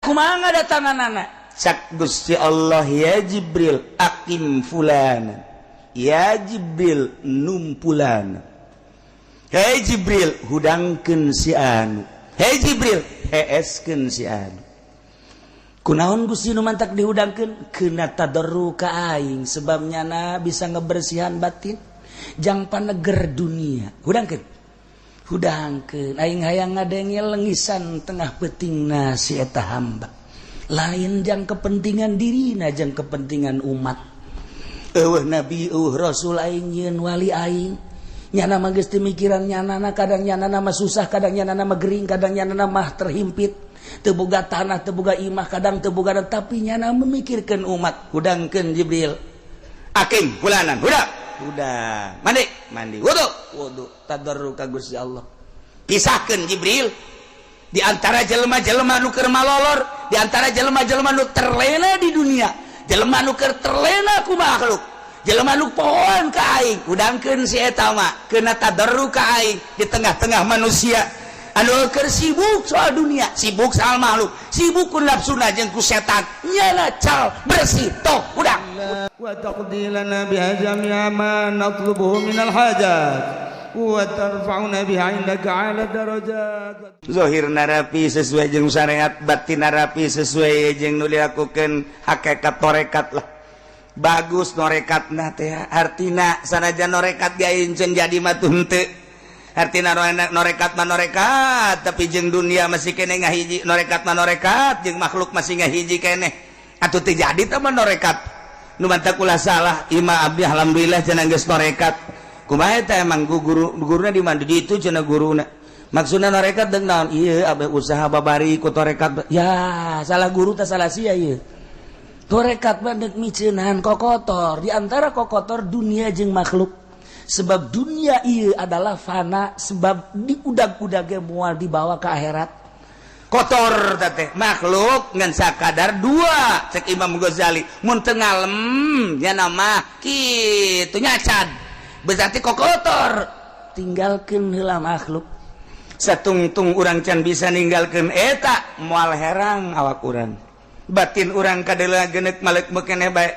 kumaha datangan anak sak Gusti Allah ya Jibril akim fulana ya Jibril numpulana hei Jibril hudangkeun si anu hei Jibril heeskeun si anu kunaon Gusti nu mantak dihudangkeun keuna tadarru ka aing sebabnya na bisa ngebersihan batin jang paneger dunia hudangkeun aing hayang ngadengel lengisan tengah peutingna si eta hamba lain jang kepentingan dirina jang kepentingan umat eueuh nabi eueuh rasul aing yeun wali aing nyana mah geus teu mikiran nyanana kadang nyanana mah susah kadang nyanana mah gering kadang nyanana mah terhimpit teu boga tanah teu boga imah kadang teu boga tapi nyana memikirkeun umat hudangkeun Jibril aking fulanan udah mandi wudu tadarruk ka Gusti Allah pisahkeun Jibril di antara jelema-jelema nu keur malolor di antara jelema-jelema nu terlena di dunia jelema nu keur terlena ku makhluk jelema nu pohoan ka aing udangkeun si eta mah keuna tadarruk ka aing di tengah-tengah manusia anu keur sibuk soal dunia sibuk soal makhluk sibuk ku nafsuna jeung ku setan nyana cal bersih toh udang wa taqdilana bihajami ma natlubuhu minal hajat wa tarfa'una biha indaka 'ala darajat zahirna rapi sesuai jeung syariat batinna rapi sesuai jeung nu dilakukeun hakikat tarekat lah bagus norekatna teh artina sanajan norekat gaeunceun jadi mah teu artina norekat mah norekat tapi jeung dunia masih keneh ngahiji norekat mah norekat jeung makhluk masih ngahiji keneh atuh teu jadi teh mah norekat nu mantak ulah salah imah abdi alhamdulillah cenah geus norekat kumaha eta emang guruna di mana di itu cenah guruna maksudna norekat deung naon ieu abeh usaha babari ku torekat ya salah guru teh salah sia ieu torekat mah deuk miceunan kokotor di antara kokotor dunia jeung makhluk sebab dunia ieu adalah fana sebab diudag-udag ge moal dibawa ke akhirat kotor teh makhluk ngan sakadar dua cek Imam Ghazali mun teu ngalem nya nama kitu nyacad berarti kokotor tinggalkeun heula makhluk satungtung urang can bisa ninggalkeun eta moal herang awak urang batin urang kadeula geuneuk malek meukeneh bae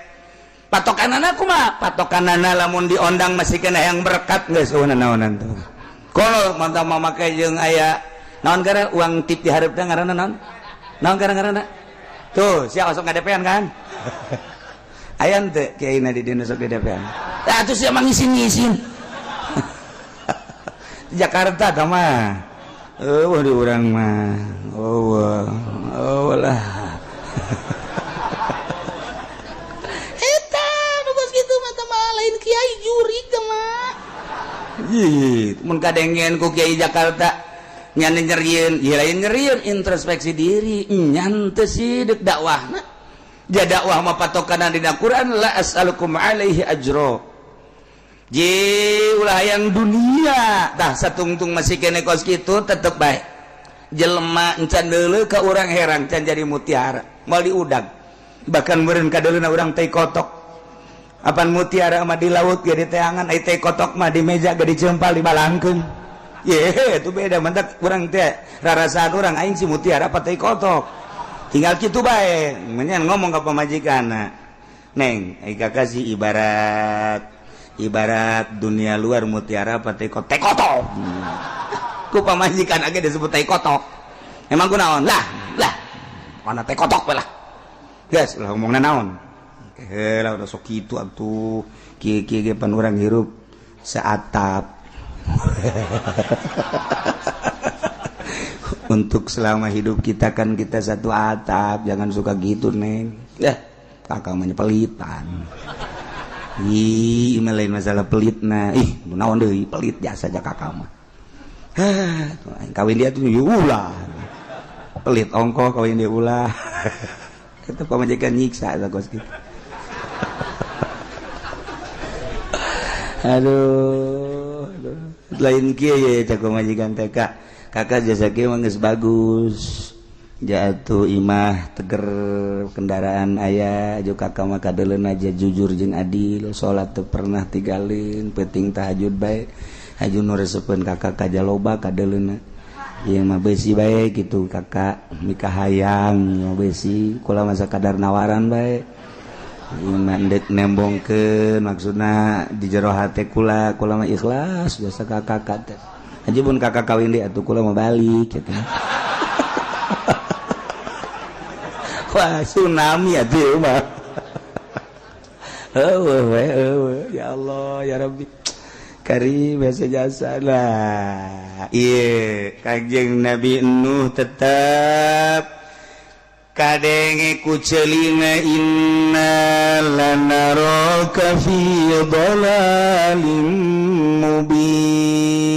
patokanana kumaha patokanana lamun diondang masih kena yang berkat geus naonan tuh kalau mantap mamake jeung aya naon gara uang tip di hareup teh ngaranna naon ngaranna tuh sia osok ngadepean kan aya teu kiaina di dieu sok ngadepean tah atuh sia mangisin-ngisin Jakarta tah mah eueuh di urang mah lah eta nu geus kitu mah lain kiai juri mah mun kadengen ku kiai Jakarta nyana nyerieun ieu lain nyerieun introspeksi diri nyan teu sideuk dakwahna ja dakwah mah patokanna dina Quran la as'alukum alaihi ajra ji ulah hayang dunia tah satungtung masih kene kos kitu tetep bae jelema encan deuleu ka urang herang can jadi mutiara moal diudag bahkan meureun kadeuleuna urang teh kotok apan mutiara mah di laut ge di teangan ai teh kotok mah di meja ge dicempal dibalangkeun ye itu beda mantak urang teh rarasaan urang aing si mutiara apa teh kotok tinggal kitu bae menyan ngomong ka pamajikanna neng ai kakasih ibarat dunia luar mutiara apa teh kotok ku pamajikan age disebut teh kotok emang kunaon lah mana teh kotok lah geus lah ngomongna naon heula udah sok kitu atuh kieu ge pan urang hirup saatap untuk selama hidup kita kan kita satu atap jangan suka gitu neng kakak mah pelitan ih lain masalah pelitna naon deui pelit jasa aja kakak mah kawin dia tuh ulah pelit ongkoh kawin dia ulah itu pamajikan nyiksa kos gitu aduh lain kieu ya cak pamajikan teh kakak jasa kieu mah geus bagus jatuh imah teger kendaraan aya aju kakak mah kadeuleun aja jujur jeung adil salat teu pernah tinggalin penting tahajud bae aju nu resepkeun kakak kajaloba kadeuleuna Iya mah besi baik gitu kakak nikah hayang besi kula masa kadar nawaran baik mandek nembongkeun maksudna di jero hate kula mah ikhlas biasa kakak teh aja pun kakak kawin deui atuh kula mah balik gitu. Wah tsunami atuh mah. Ya Allah ya Rabbi Karim bahasa jasa lah. Iya, Kanjeng Nabi Nuh tetap kadenge ku ceulina inna lanaraka fi dhalalim mubin.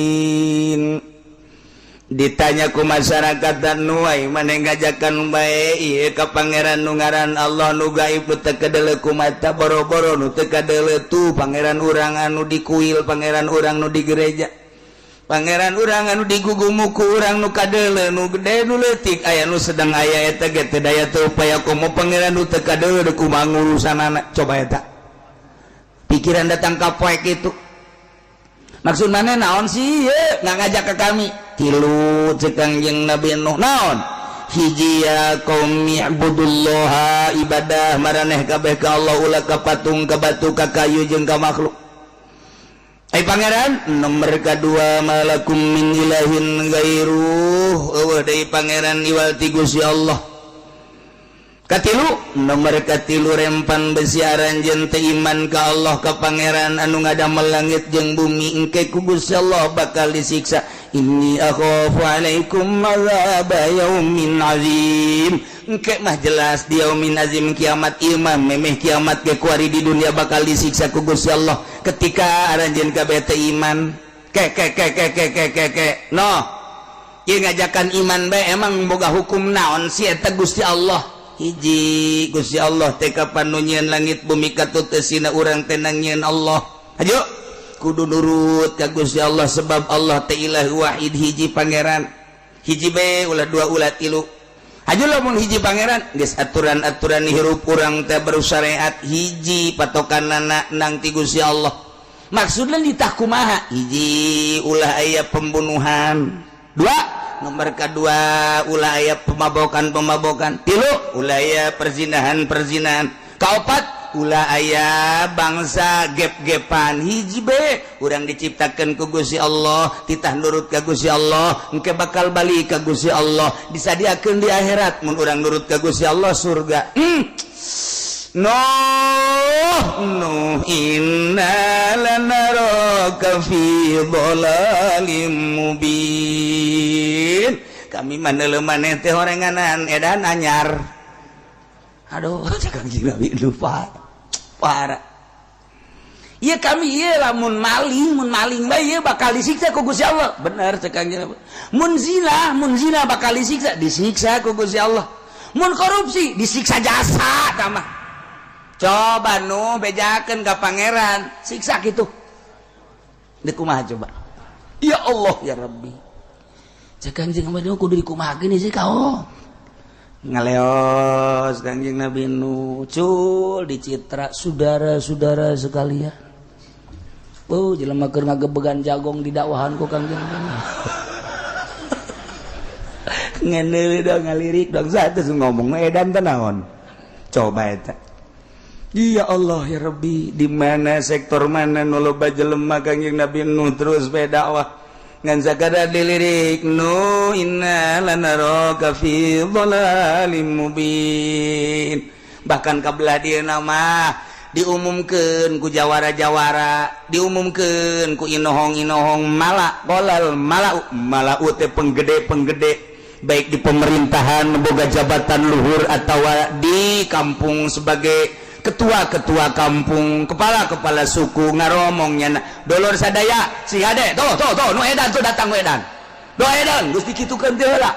Ditanya ku masyarakat dan nuai mana ngajakan bae ieu ka pangeran nu ngaran Allah nu gaib nu teu kadele ku mata boro-boro nu teu kadele tu pangeran urang anu dikuil pangeran urang nu di gereja pangeran urang anu digugumuku urang nu kadele nu gede nu leutik aya nu sedang aya eta ge teu daya teu upaya komo pangeran nu teu kadele kumaha ngurusanana coba eta pikiran datang ka poe kitu maksud mana naon sih ye ngajak ke kami tilu cek Kanjeng Nabi Nuh naon hiji ya qaumi ibudullaha ibadah maraneh kabeh ka Allah ulah ka patung ka batu ka kayu jeung ka makhluk ai pangeran nomor kadua malakum min ilahin ghairuh eueuh deui pangeran iwal ti Gusti Allah katilu nomor katilu rempan besiaran jeung teu iman ka Allah ka pangeran anu ngadamel langit jeung bumi engke ku Gusti Allah bakal disiksa inni akhafu alaikum azab yaumin azim engke mah jelas di yaumin azim kiamat ieu mah memeh kiamat ge kuari di dunia bakal disiksa ku Gusti Allah ketika aranjeun kabeh teu iman ke no ieu ngajakan iman bae emang boga hukum naon si eta Gusti Allah hiji Gusti Allah teh kapan nu nyieun langit bumi katuteusina urang teh nyieun Allah ajo kudu nurut ka Gusti Allah sebab Allah teh ilah wahid hiji pangeran hiji bae ulah dua ulah tilu ajo lamun hiji pangeran geus aturan-aturan hirup urang teh berusyariat hiji patokanna nang ti Gusti Allah maksudna ditah kumaha hiji ulah aya pembunuhan dua nomor kedua ulah aya pemabokan tilu ulah aya perzinahan kaopat ulah aya bangsa gep-gepan hiji be urang diciptakeun ku Gusti Allah titah nurut ka Gusti Allah engke bakal balik ka Gusti Allah disadiakeun di akhirat mun urang nurut ka Gusti Allah surga Nuh inna lanaraka fi dhalalim mubin kami maneuleum maneh teh horenganan edan anyar aduh cakang Nabi lupa parah ieu kami ieu lamun maling bae ieu bakal disiksa ku Gusti Allah bener cakang Nabi mun zina bakal disiksa ku Gusti Allah mun korupsi disiksa jasa tamah coba nu bejakeun ka pangeran siksa kitu deuk kumaha coba ya Allah ya Rabbi cek Kanjeng Nabi nu kudu dikumahakeun sih kao ngaleos Kanjeng Nabi nu cul dicitra saudara-saudara sekalian jelema keur ngagebegan jagong di dakwahan ku Kanjeng Nabi ngendeuli dong ngalirik dong sates ngomong edan teh naon coba eta ya Allah ya Rabbi di mana sektor mana nu loba jelema Kanjeng Nabi Nuh terus bae dakwah ngan sakadar dilirik Nuh inna lanaraka fi dhalalim mubin bahkan kabelah dieuna mah diumumkeun ku jawara-jawara diumumkeun ku inohong-inohong malau teh penggede baik di pemerintahan boga jabatan luhur atau di kampung sebagai ketua kampung kepala suku ngaromongnya dolor sadaya si hade tuh nu edan tuh datang nu edan do edan geus dikitukeun teh heula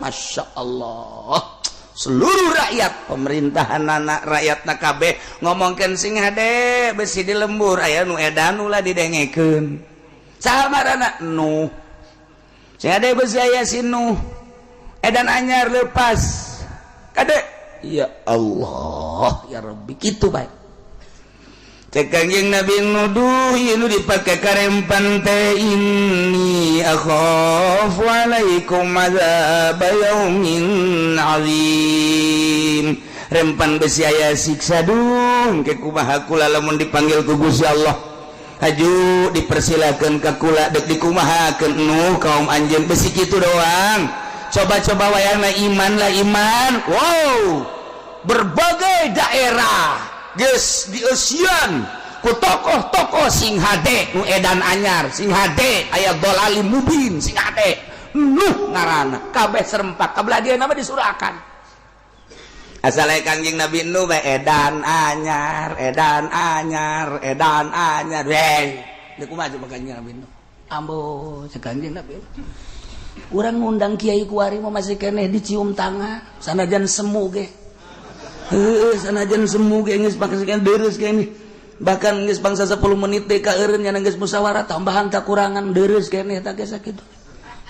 Masya Allah seluruh rakyat pemerintahan anak rakyatna kabeh ngomongkeun sing hade besi di lembur aya nu edan ulah didengekeun saha ngaranna Nuh sing hade besi aya si Nuh edan anyar lepas kade ya Allah ya Rabbi gitu baik cek Kangjeng Nabi nuduh ieu dipake karempan teh inni akhafu alaikum adzab yaumin azim rempan besi aya siksa dung ke kumaha kula lamun dipanggil ku Gusti Allah haju dipersilakeun ka kula dek dikumahakeun nu kaum anjeun besi kitu doang coba-coba wayangna iman lah iman wow berbagai daerah geus dieusian ku tokoh-tokoh sing hade nu edan anyar sing hade aya dolalim mubin sing hade nuh ngaranna kabeh serempak kabladian mah disurakan asal Kangjeng Nabi nu bae edan anyar weh deuk kumaha coba Kangjeng Nabi nu ambo cek Kangjeng Nabi urang ngundang kiai kuari mah masih keneh dicium tangan sanajan semu ge sanajan semu ge geus pakeun deres keneh bahkan geus bangsa 10 menit teh ka eureun nya geus musyawarah tambahan tak kurangan deres keneh tak geus sakitu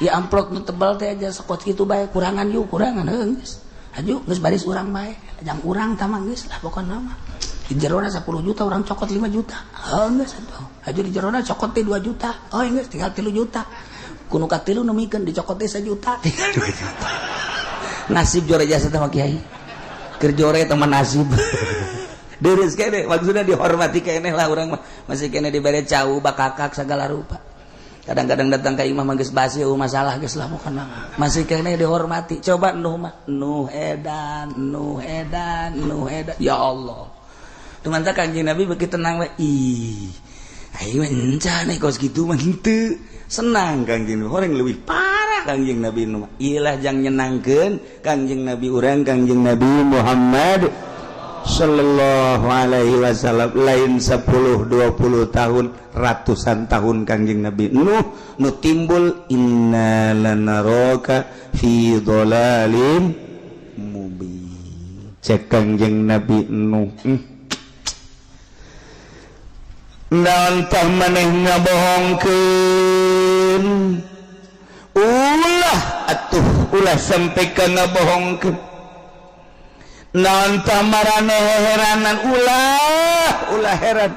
ya amplop nu tebal teh aja sekot kitu bae kurangan yuk kurangan geus aju geus baris urang bae jang urang tah mah geus lah pokona mah di jerona 10 juta urang cokot 5 juta geus atuh di jerona cokot teh 2 juta geus tinggal 3 juta kuno katilu nemikeun dicokot teh 1 juta tinggal 2 juta nasib jore jasa teh mah kiai keur jore teh nasib deres kene maksudna dihormati keneh lah urang mah masih kene dibere cau bakakak segala rupa kadang-kadang datang ke imam geus basi masalah geus lah pokona masih kene dihormati coba nuh edan ya Allah teman tak Kanjeng Nabi beuki tenang we ih aing mah encan kos kitu mah henteu senang Kanjeng Nabi horeng leuwih parah Kanjeng Nabi nu iyalah jang nyenangkeun Kanjeng Nabi urang Kanjeng Nabi Muhammad sallallahu alaihi wasallam lain 10 20 tahun ratusan tahun Kanjeng Nabi Nuh nu timbul inna lanaraka fi dhalalim mubin cek Kanjeng Nabi Nuh naon tah maneh ngabohongkeun ulah sampai ka ngabohongkeun naon tah marane heranan ulah heran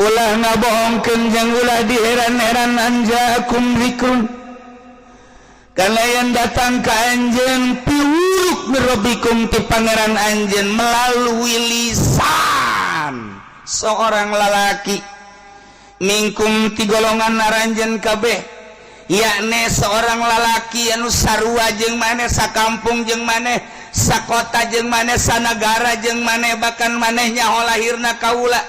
ulah ngabohongkeun jeung ulah diheran-heran anjaakum zikrun kalayan datang ka anjeun piwuruk mirabbikum ti pangeran anjeun melalui lisan seorang lalaki mingkum ti golongan naranjeun kabeh yakni seorang lalaki anu sarua jeung maneh sakampung jeung maneh sakota jeung maneh sanagara jeung maneh bahkan maneh nyaho lahirna kaula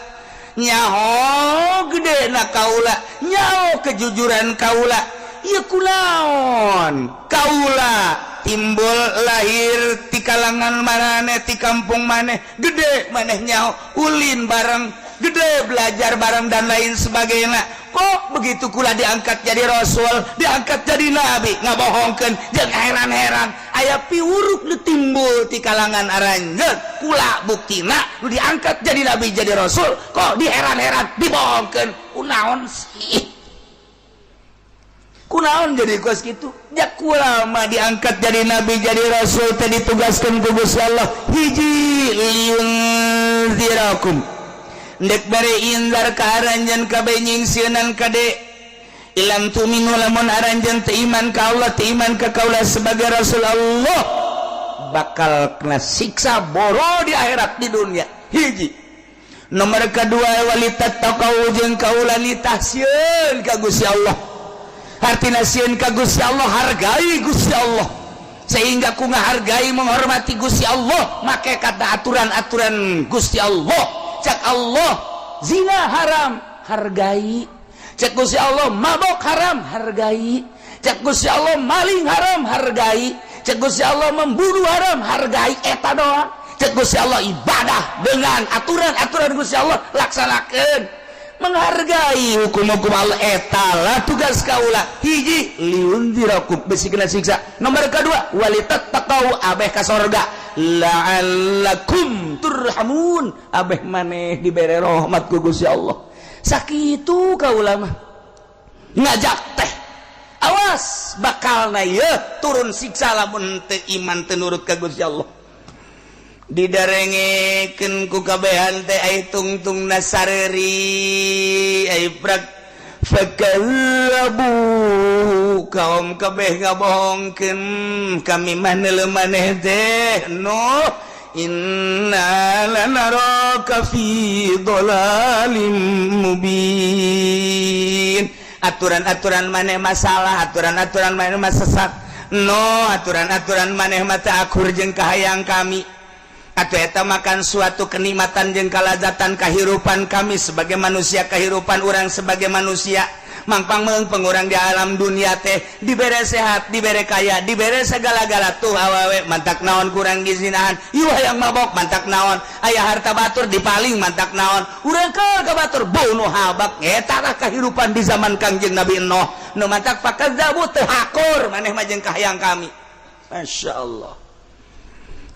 nyaho gedena kaula nyaho kejujuran kaula ieu kunaon kaula timbul lahir ti kalangan maneh ti kampung maneh gede maneh nyaho ulin bareng gede belajar bareng dan lain sebagainya kok begitu kula diangkat jadi rasul diangkat jadi nabi ngabohongkeun jeung heran-heran aya piwuruk nu timbul ti kalangan aranjeun kula buktina nu diangkat jadi nabi jadi rasul kok diheran-heran dibohongkeun kunaon sih kunaon jadi kos kitu jak kula mah diangkat jadi nabi jadi rasul teh ditugaskeun ku Gusti Allah hiji liunzirakum ndek bare indar ka aranjeun kabeh nyingsieun kade ilam tuminu lamun aranjeun teu iman ka Allah teu iman ka kaula sebagai rasul Allah bakal kena siksa boro di akhirat di dunia hiji nomor kedua walitat taqau jeung kaula nitahsieun ka Gusti Allah artina sieun ka Gusti Allah hargai Gusti Allah sehingga ku ngahargai menghormati Gusti Allah make kata aturan-aturan Gusti Allah cek Allah zina haram hargai cek Gusti Allah mabok haram hargai cek Gusti Allah maling haram hargai cek Gusti Allah membunuh haram hargai eta doang cek Gusti Allah ibadah dengan aturan-aturan Gusti Allah laksanakeun menghargai hukum-hukum Allah eta lah tugas kaula hiji liunzirakum bisi kena siksa nomor kedua walitattaqau abeh ka sorga la'allakum turhamun abeh maneh dibere rahmat ku Gusti Allah sakitu kaula mah ngajak teh awas bakalna ieu turun siksa lamun teu iman teu nurut ka Gusti Allah didarengkeun ku kabehan teh ai tungtung nasareri ai prak fakalabu kaum kabeh ngabohongkeun kami maneh maneh teh no inna lanaraka fi dhalalim mubin aturan-aturan maneh masalah aturan-aturan maneh sesat no aturan-aturan maneh mata akur jeung kahayang kami atuh eta makan suatu kenikmatan jeung kalazatan kahirupan kami sebagai manusia kahirupan urang sebagai manusia mangpang meung pengurang di alam dunia teh dibere sehat dibere kaya dibere segala-gala tuh awewe mantak naon kurang gizinahan ieu hayang mabok mantak naon aya harta batur dipaling mantak naon urang keur ka batur bau nu habak eta tah kahirupan di zaman Kangjeng Nabi Nuh nu mantak pakadzabu teu hakur maneh mah jeung kahayang kami masyaallah.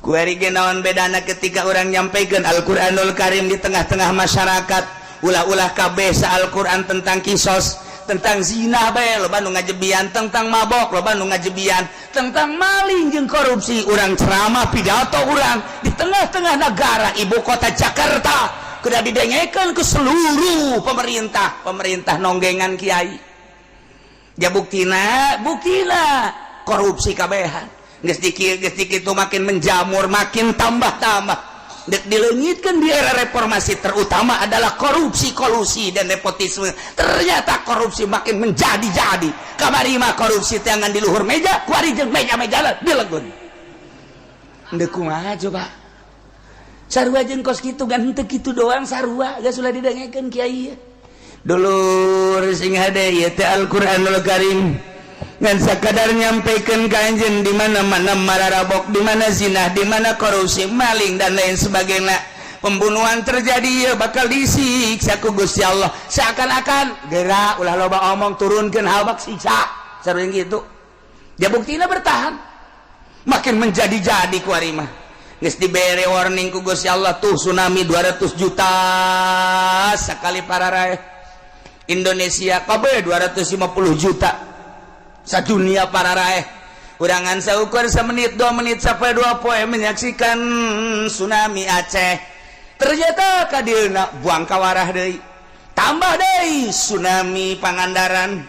Kuari ge naon bedana ketika orang nyampaikan Al-Qur'anul Karim di tengah-tengah masyarakat ulah-ulah kabeh sa Al-Qur'an tentang kisos tentang zina bae loba nu ngajebian tentang mabok loba nu ngajebian tentang maling jeung korupsi urang ceramah pidato urang di tengah-tengah negara ibu kota Jakarta kudu didengekeun ke seluruh pemerintah nonggengan kiai ya buktina korupsi kabehan geus dikit itu makin menjamur makin tambah dek dileungitkeun di era reformasi terutama adalah korupsi kolusi dan nepotisme ternyata korupsi makin menjadi kamari mah korupsi teh ngan di luhur meja kuari jeung meja-meja dilegun deuk kumaha coba sarua jeung kos kitu gan henteu kitu doang sarua geus ulah didengekeun kiai dulur sing hade ieu teh Al-Qur'anul Karim ngan sakadar nyampaikan kanjen di mana-mana mararabok, di mana zina, di mana korupsi, maling dan lain sebagainya. Pembunuhan terjadi ya bakal disiksa ku Gusti Allah. Seakan-akan gerak ulah loba omong turunkeun habak siksa. Sareng gitu. Ya buktina bertahan. Makin menjadi-jadi ku ari mah. Geus dibere warning ku Gusti Allah tuh tsunami 200 juta sakali pararae. Indonesia kabeh 250 juta. Sadunia para raih urangan saukur semenit 2 menit sampai 2 poe menyaksikan tsunami Aceh ternyata kadilna buang kawarah deui tambah deui tsunami Pangandaran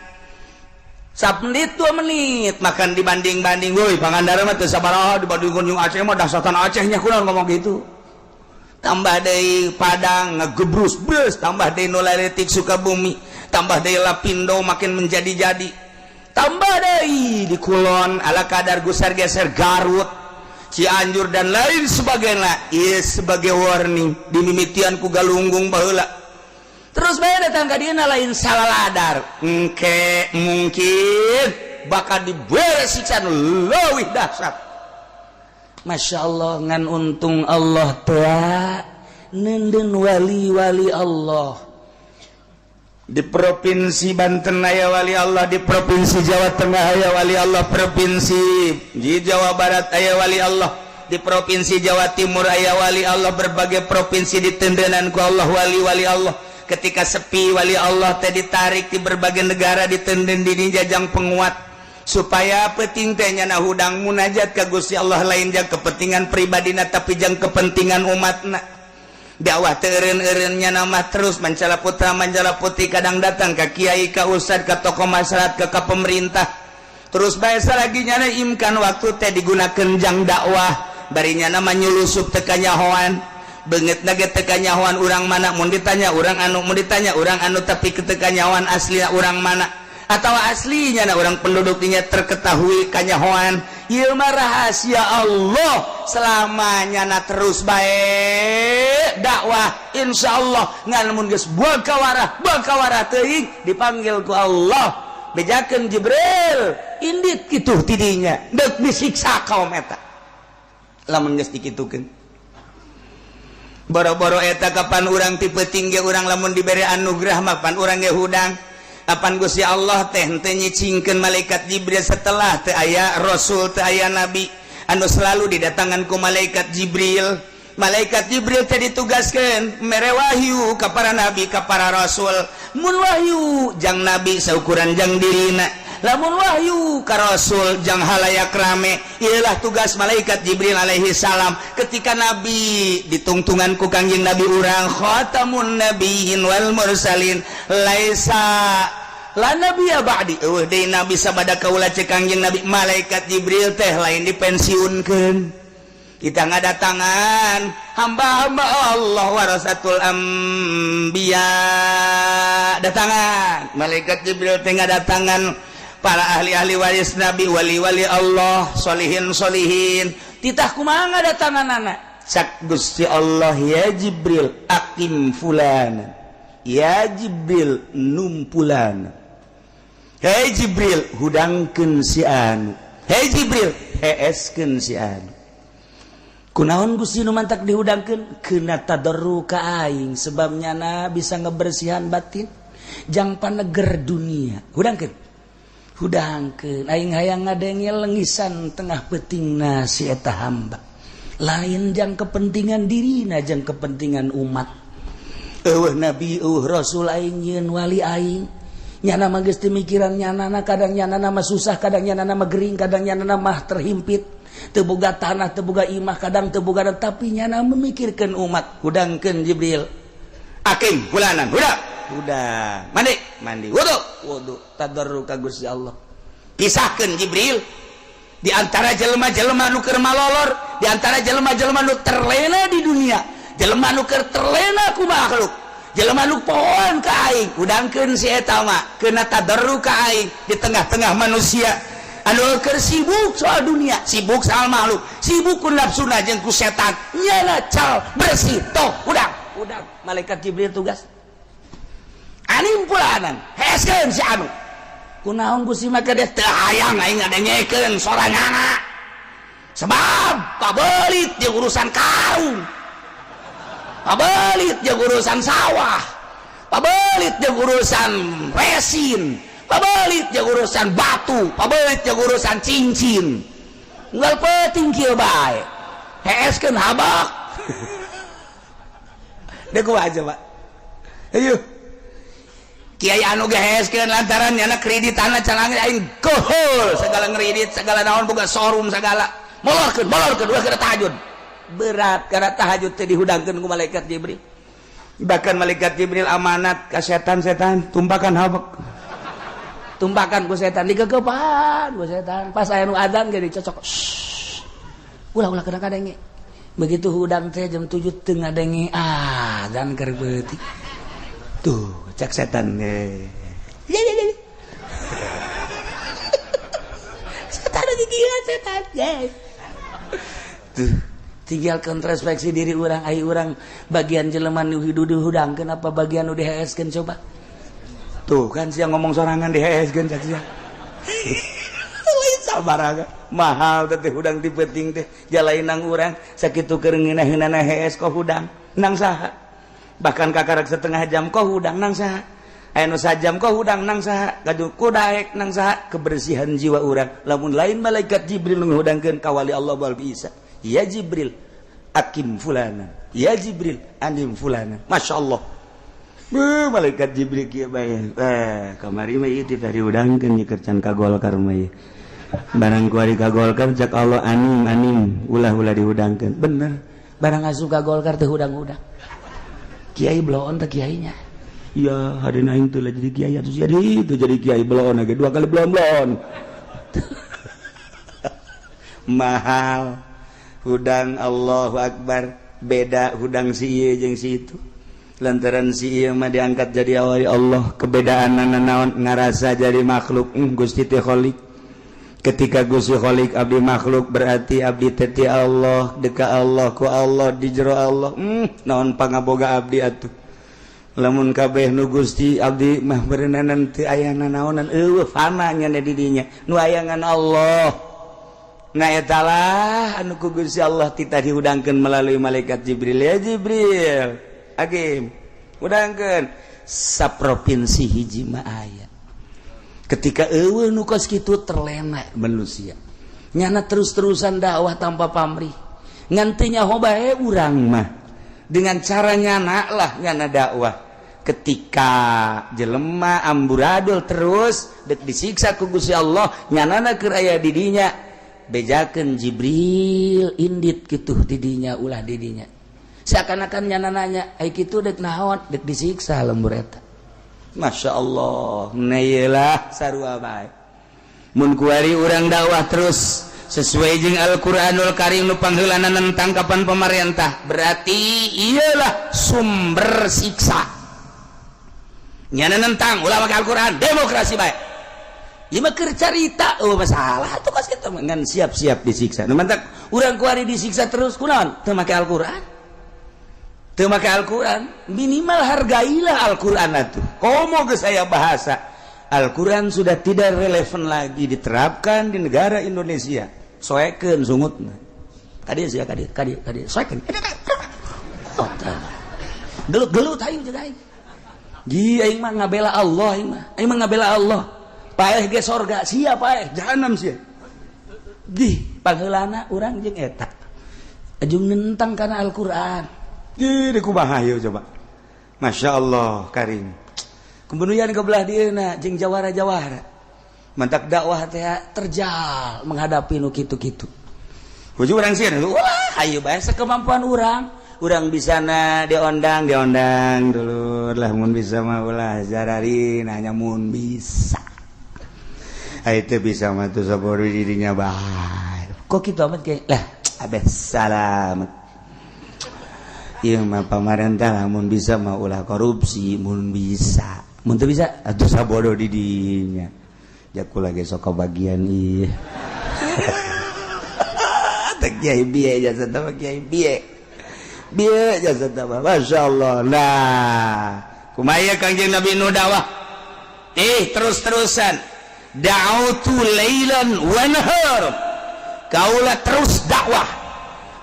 1 menit 2 menit makan dibanding-banding woi Pangandaran mah teu sabaraha dibanding Gunung Aceh mah dahsatan Acehnya kunaon ngomong gitu tambah deui Padang ngegebrus-brus tambah deui nu leletik Sukabumi tambah deui Lapindo makin menjadi-jadi tambah deui di Kulon ala kadar gusar geser Garut Cianjur dan lain sebagainya ieu sebagai warning dimimitian ku Galunggung baheula terus bae datang ka dieu lain salaladar engke mungkin bakal dibere siksa leuwih dahsyat masyaallah ngan untung Allah teh neuneun wali-wali Allah di provinsi Banten aya wali Allah di provinsi Jawa Tengah aya wali Allah provinsi di Jawa Barat aya wali Allah di provinsi Jawa Timur aya wali Allah berbagai provinsi ditendenan ku Allah wali-wali Allah ketika sepi wali Allah teh ditarik di berbagai negara ditenden di jajang penguat supaya penting teh nya hudang munajat ka Gusti Allah lain jang kepentingan pribadina tapi jang kepentingan umatna dakwah teureun-eureunnya nama terus Mancala Putra Manjala Putih kadang datang ke kiai ka ustad ka tokoh masyarakat ka pemerintah terus bae lagi nyana imkan waktu teh digunakeun jang dakwah barinya nama nyulusup teu kanyahoan beungeutna ge teu kanyahoan urang mana mun ditanya urang anu tapi teu kanyahoan asli urang mana atau aslinya orang penduduknya terketahui kanyahoan ieu mah rahasia Allah selamanya na terus baik dakwah insyaallah ngan mun geus buang kawarah teuing dipanggil ku Allah bejakeun Jibril indit kitu tidinya deuk disiksa kaum eta lamun geus dikitukeun boro-boro eta kapan urang tipe tinggi urang lamun diberi anugerah mah pan urang ge hudang apan Gusti Allah teh henteu nyicingkeun malaikat Jibril setelah teu aya rasul teu aya nabi anu selalu didatangan ku malaikat Jibril teh ditugaskeun mere wahyu ka para nabi ka para rasul mun wahyu jang nabi saukuran jang dirina lamun wahyu ka rasul jang halayak rame ialah tugas malaikat Jibril alaihi salam ketika nabi ditungtungan ku kangjeng nabi urang khatamun nabiyyin wal mursalin laisa la nabiyya ba'di deui nabi sabada kaula cek kangjeng nabi malaikat Jibril teh lain dipensiunkeun kita ngadatangan hamba-hamba Allah warasatul anbiya datangan malaikat Jibril teh ngadatangan para ahli-ahli waris nabi wali-wali Allah solihin titah kumaha ngadatanganana cak Gusti Allah ya Jibril akim fulan ya Jibril numpulan hei Jibril hudangkeun si anu hei Jibril heeskeun si anu kunaon Gusti nu mantak dihudangkeun keuna tadarru ka aing sebabnya na bisa ngebersihan batin jang paneger dunia hudangkeun aing hayang ngadengel lengisan tengah peutingna si eta hamba lain jang kepentingan dirina jang kepentingan umat eueuh nabi eueuh rasul aing nyeun wali aing nyana mah geus teu mikiran nyanana kadang nyanana mah susah kadang nyanana mah gering kadang nyanana mah terhimpit teu boga tanah teu boga imah kadang teu boga tapi nyana memikirkeun umat hudangkeun Jibril akim fulanan hudang mandi wudu tadarruk ka Gusti Allah pisahkeun Jibril di antara jelema-jelema nu keur malolor di antara jelema-jelema nu terlena di dunia jelema nu keur terlena ku makhluk jelema nu pohoan ka aing hudangkeun si eta mah keuna tadarruk ka aing di tengah-tengah manusia anu keur sibuk soal dunia sibuk soal makhluk sibuk ku nafsuna jeung ku setan nyana cal bersih toh udang malaikat Jibril tugas anim pulanan heeskeun si anu kunaon Gusti mah kada teu hayang aing ngadengekeun soranganna sebab pabelit jeung urusan kaum pabelit jeung urusan sawah pabelit jeung urusan resin pabelit jeung urusan batu pabelit jeung urusan cincin unggal penting kieu bae heeskeun habak deku aja Pak ayo kiai anu geheeskeun lantaran nyana kreditanna calangan aing gohol segala ngredit segala naon boga showroom segala molorkeun ulah keur tahajud berat karena tahajud teh dihudangkeun ku malaikat Jibril bahkan malaikat Jibril amanat ka setan-setan tumpakan habak tumpakan ku setan digegepan ku setan pas aya nu adzan ge dicocok ulah kena kadenge begitu hudang teh jam 7 teu ngadenge adzan keur beuti tuh cak setan setan lagi gila setan tuh tinggal introspeksi diri urang ai urang bagian jelema nu hidup dihudangkeun apa bagian nu diheeskeun coba tuh kan sia ngomong sorangan diheeskeun cak sia lain sabaraga mahal teh hudang di peuting teh jalain nang urang sakitu keur ngeunaheunana hees ko hudang nang saha bahkan kakarak setengah jam ko hudang nang saha aya nu sajam ko hudang nang saha kadu kudaek nang saha kebersihan jiwa urang lamun lain malaikat Jibril ngehudangkeun ka wali Allah wal bisa ya Jibril akim fulana ya Jibril anim fulana masyaallah malaikat Jibril kieu bae kamari mah ieu teh diudangkeun nyeukeun can ka Golkar mah ieu barang kuari ka Golkar cak Allah anim ulah dihudangkeun bener barang asup ka Golkar teh hudang-hudang kiai bloon teh kiainya iya harina aing teh jadi kiai atuh jadi kiai bloon ge 2 kali bloon mahal hudang Allahu Akbar beda hudang si ieu jeung si itu lantaran si ieu mah diangkat jadi awali Allah kebedaanna naon ngarasa jadi makhluk Gusti teh Khalik ketika Gusti Khalik abdi makhluk berarti abdi teh Allah deka Allah ku Allah di jero Allah naon pangaboga abdi atuh lamun kabeh nu Gusti abdi mah beureunan teu aya nanaonan eueuh fana nya di dinya nu ayangan Allah ngaetalah anu ku Gusti Allah titah dihudangkeun melalui malaikat Jibril ya Jibril agim hudangkeun saprovinsi hiji mah aya ketika eueuh nu kos kitu terlena manusia nyana terus-terusan dakwah tanpa pamrih ngan teu nyaho bae urang mah dengan cara nyana lah nyana dakwah ketika jelema amburadul terus dek disiksa ku Gusti Allah nyanana keur aya di dinya bejakeun Jibril indit kitu di dinya ulah di dinya seakan-akan nyanananya ai kitu dek naon dek disiksa lembur eta Masya Allah nayelah sarua bae mun kuari urang dakwah terus sesuai jeung Al-Qur'anul Karim nu pangheulana tangkapan pemerintah berarti iyalah sumber siksa nyana nentang ulah make Al-Qur'an demokrasi bae ieu mah keur carita masalah atuh kos kitu ngan siap-siap disiksa nu mantak urang kuari disiksa terus kunaon teu make Al-Qur'an teu make Al-Qur'an minimal hargailah Al-Qur'an atuh komo geus aya bahasa Al-Qur'an sudah tidak relevan lagi diterapkan di negara Indonesia soekeun sungutna kadieu sia kadieu soekeun gelut aing jeung aing ji aing mah ngabela Allah aing mah ngabela Allah paeh ge sorga sia paeh jahanam sia ji pangheulana urang jeung eta ajung nentang kana Al-Qur'an ji kumaha ieu coba Masya Allah Karim kemudian ke belah dieuna jeung jawara-jawara mantak dakwah teh terjal menghadapi nu kitu-kitu kudu urang sieun wah hayu bae sakemampuan urang bisana diondang dulu lah mun bisa mah ulah jararin hanya mun bisa itu bisa mah tuh saboro dirinya bae kok kitu amat ge lah abeh salamet ieu mah pamarentah lamun bisa mah ulah korupsi mun bisa mun teu bisa atuh saboro di dinya jaku lagi sok bagian ieu tak kiai bieu jasa teh kiai bieu jasa teh Masya Allah nah kumaha Kangjeng Nabi nu dakwah terus-terusan da'autu lailan wa nahar kaula terus dakwah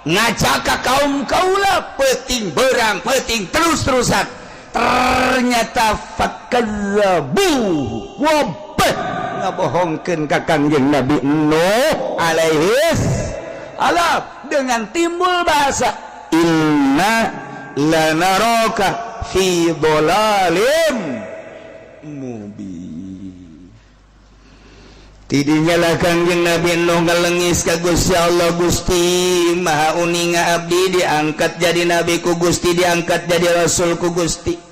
ngajak ka kaum kaula peuting beurang peuting terus-terusan ternyata fakadzabu ngabohongkeun ka Kangjeng Nabi Nuh alaihi salam dengan timbul bahasa inna lanaraka fi dhalalim mubin tidinya lah Kangjeng Nabi Nuh ngalengis ka Gusti Allah Gusti maha uninga abdi diangkat jadi nabi ku Gusti diangkat jadi rasul ku Gusti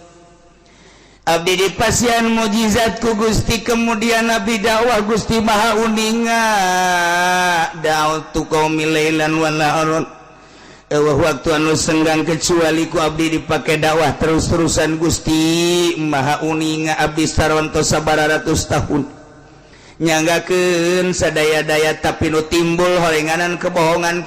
abdi dipasian mujizat ku Gusti kemudian Nabi dakwah Gusti maha uninga da'utu qaumi lailan wa naharon waktu anu senggang kecuali ku abdi dipake dakwah terus-terusan Gusti maha uninga abdi sarontos sabaratus tahun nyanggakeun sadaya-daya tapi nu timbul horenganan kebohongan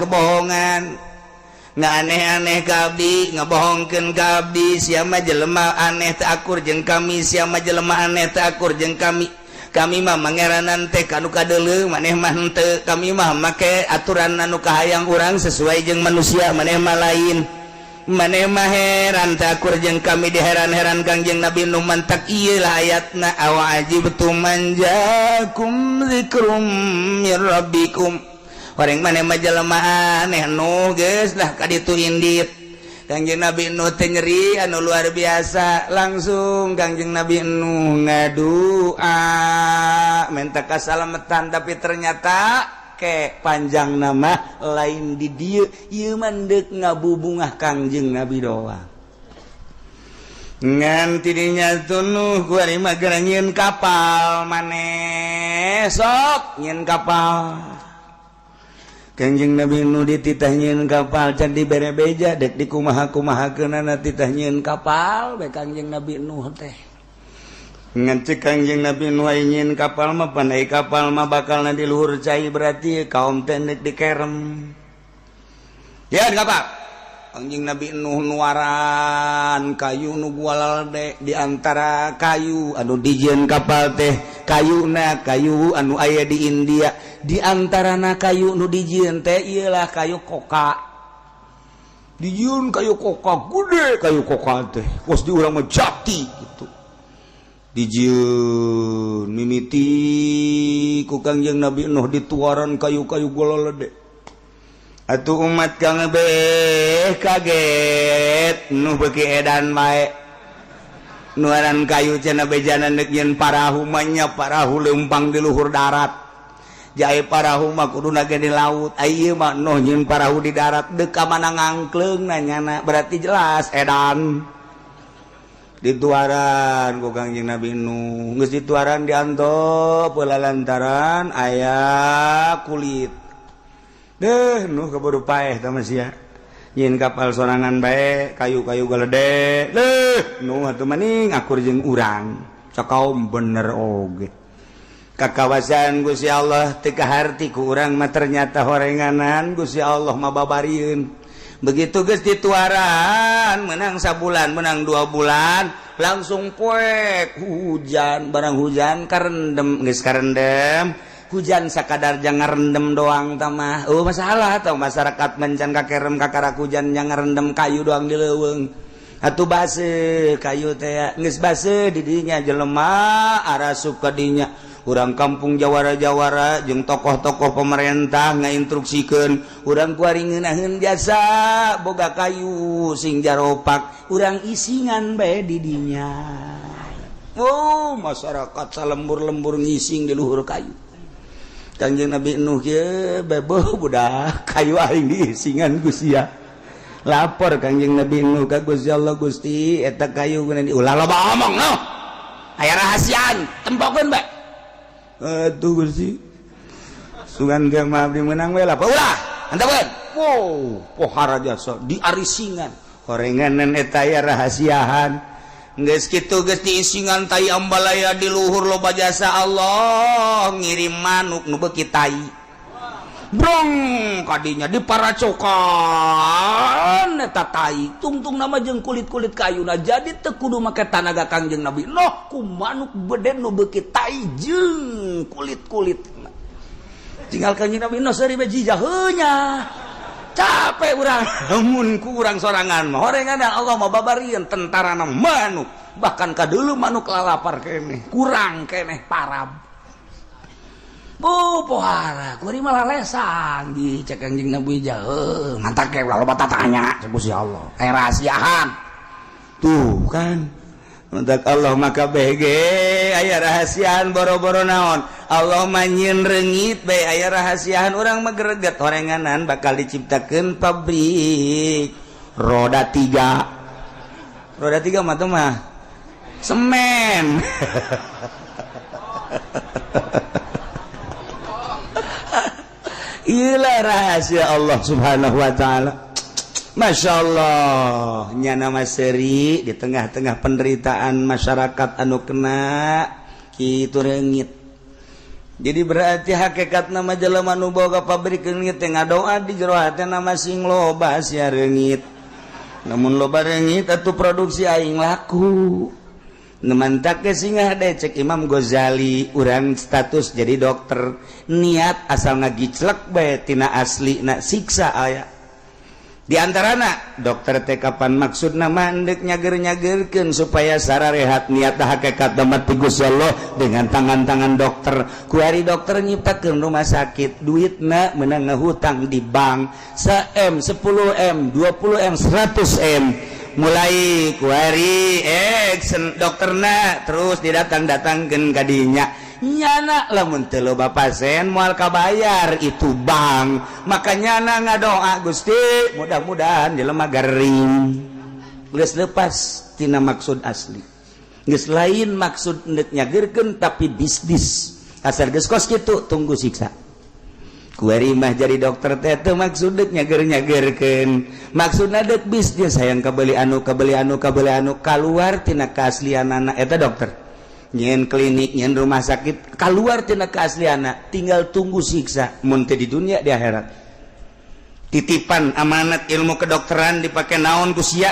nggak aneh-aneh ka abdi ngabohongkeun ka abdi sia mah jelema aneh teu akur jeung kami sia mah jelema aneh teu akur jeung kami mah mangeranan teh kanu kadeuleu maneh mah henteu kami mah make aturan anu kahayang urang sesuai jeung manusia maneh mah lain maneh mah heran teu akur jeung kami diheran-heran Kangjeng Nabi Nuh mantak ieu lah ayatna awa ajibtum manjakum dzikrum mir rabbikum orang mana mah jelema aneh Nuh geus lah kaditu indit Kangjeng Nabi Nuh teh nyeri anu luar biasa langsung Kangjeng Nabi Nuh ngadua minta kasalametan tapi ternyata ke panjang nama lain di dieu ieu mandek ngabubungah Kangjeng Nabi doang ngan tidinya Nuh kuari mah geura nyieun kapal maneh sok nyieun kapal Kangjeng Nabi Nuh dititah nyieun kapal can dibere beja dek dikumaha-kumahakeunana titah nyieun kapal bae Kangjeng Nabi Nuh teh ngan ceuk Kangjeng Nabi Nuh aya nyieun kapal mah pandai kapal mah bakalna di luhur cai berarti kaum teh neuk dikerem yeun kapal Kangjeng Nabi Nuh nuaran kayu nu gualal de di antara kayu anu dijieun kapal teh kayuna kayu anu aya di India di antarana kayu nu dijieun teh ialah kayu koka dijieun kayu koka gede kayu koka teh pos di urang mah jati gitu dijieun mimiti ku Kangjeng Nabi Nuh dituaran kayu-kayu gololede atuh umat kang beh kaget Nuh beuki edan bae nuaran kayu cenah bejana neuk parahu manya parahu leumpang di luhur darat jae parahu mah kuduna ge di laut ieu mah noh nyeun parahu di darat deuk ka mana ngangkleung nanyana berarti jelas edan dituaran ku Kangjeng Nabi Nuh geus dituaran diantop heula lantaran aya kulit deh Nuh kaburu paeh tah sia nyin kapal sorangan bae kayu-kayu geledek Nuh atuh maning akur jeung urang sakaum bener oge kakawasan Gusti Allah teu kaharti ku urang mah ternyata horenganan Gusti Allah mah babarieun begitu geus dituaran menang sabulan menang 2 bulan langsung poek hujan barang hujan karendem geus karendem hujan sakadar jangan rendem doang tamah masalah atau masyarakat mencan kakerem kakarak hujan jangan rendem kayu doang di leuweung atuh baseuh kayu teh geus baseuh di dinya jelema arasuk ka dinya urang kampung jawara-jawara jeung tokoh-tokoh pemerintah ngainstruksikeun urang kuari ngeunaheun biasa boga kayu sing jaropak urang isingan bae di dinya masyarakat salembur-lembur ngising di luhur kayu Kangjeng Nabi Nuh ye bebo budak kayu aing diisingan Gusti ya. Lapor Kangjeng Nabi Nuh ka Gusti Allah Gusti eta kayu geuna ulah loba omong noh. Aya rahasiaan tempokeun bae. Atuh Gusti. Sugan teh mah abdi meunang we lah. Ulah hantapeun. Pohara jasa diarisingan. Horenganan eta aya rahasiaan. Geus kitu geus diisingan tai ambalaya di luhur loba jasa Allah ngirim manuk nu beuki tai brong kadinya diparacokan eta tai tungtung nama jeung kulit-kulit kayuna jadi teu kudu make tanaga Kangjeng Nabi noh ku manuk beden nu beuki tai jeung kulit-kulit tinggal Kangjeng Nabi noh seuri bejijah heunya capek urang mun ku urang sorangan mah horenganan Allah mah babarieun tentarana manuk bahkan kadeuleu manuk lalapar keneh kurang keneh parab pohara kuring mah lalesan di cek Kangjeng Nabi jah mantap ke loba tatanya cek Gusti Allah aya rahasiaan tuh kan mantap Allah maka bege aya rahasiaan boro-boro naon Allah manyieun reungit bae aya rahasiaan urang mah greget horenganan bakal diciptakeun pabrik roda 3 mah teh mah semen iyalah rahasia Allah subhanahu wa ta'ala Masya Allah nyana maseri di tengah-tengah penderitaan masyarakat anu kena kitu reungit jadi berarti hakikat nama jelema nu boga pabrik reungit teh ngadoa di jero hatena masing loba sia reungit namun loba reungit atuh produksi aing laku nemantak ke singgah deh cek Imam Ghazali urang status jadi dokter niat asal ngagiclek bae tina asli na siksa aya di antarana dokter teh kapan maksudna mandek nyager-nyagerkeun supaya sararehat niat hakikat damat ti Gusti Allah dengan tangan-tangan dokter kuari dokter nyiptakeun rumah sakit duitna meunang ngahutang di bank 1M 10M 20M 100M mulai kuari dokterna terus didatang-datangkeun ka dinya nyana lamun teu loba pasien moal kabayar itu bank maka nyana ngadoa Gusti mudah-mudahan jelema garing geus leupas tina maksud asli geus lain maksud neuk nyageurkeun tapi bisnis asal geus kos kitu tunggu siksa kuari mah jadi dokter teh teu maksud deuk nyager-nyagerkeun maksudna deuk bisnis hayang kabeli anu kaluar tina keaslianana eta dokter nyen klinik nyen rumah sakit kaluar tina keaslianna tinggal tunggu siksa mun teh di dunia di akhirat titipan amanat ilmu kedokteran dipake naon ku sia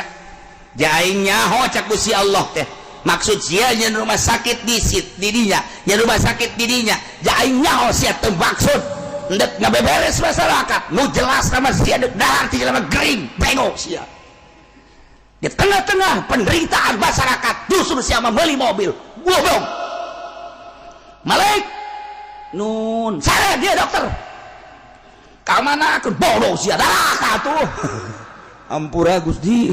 jaing nyaho cak ku si Allah teh maksud sia nyen rumah sakit di dinya nyen rumah sakit di dinya jaing nyaho sia teu maksud ndek ngabeberes masyarakat nu jelas sama sia deuk dahar ti jelema gering bengok sia di tengah-tengah penderitaan masyarakat justru sia meuli mobil goblok Malik nun saya dia dokter ka mana ke bodoh sia dah atuh ampura Gusti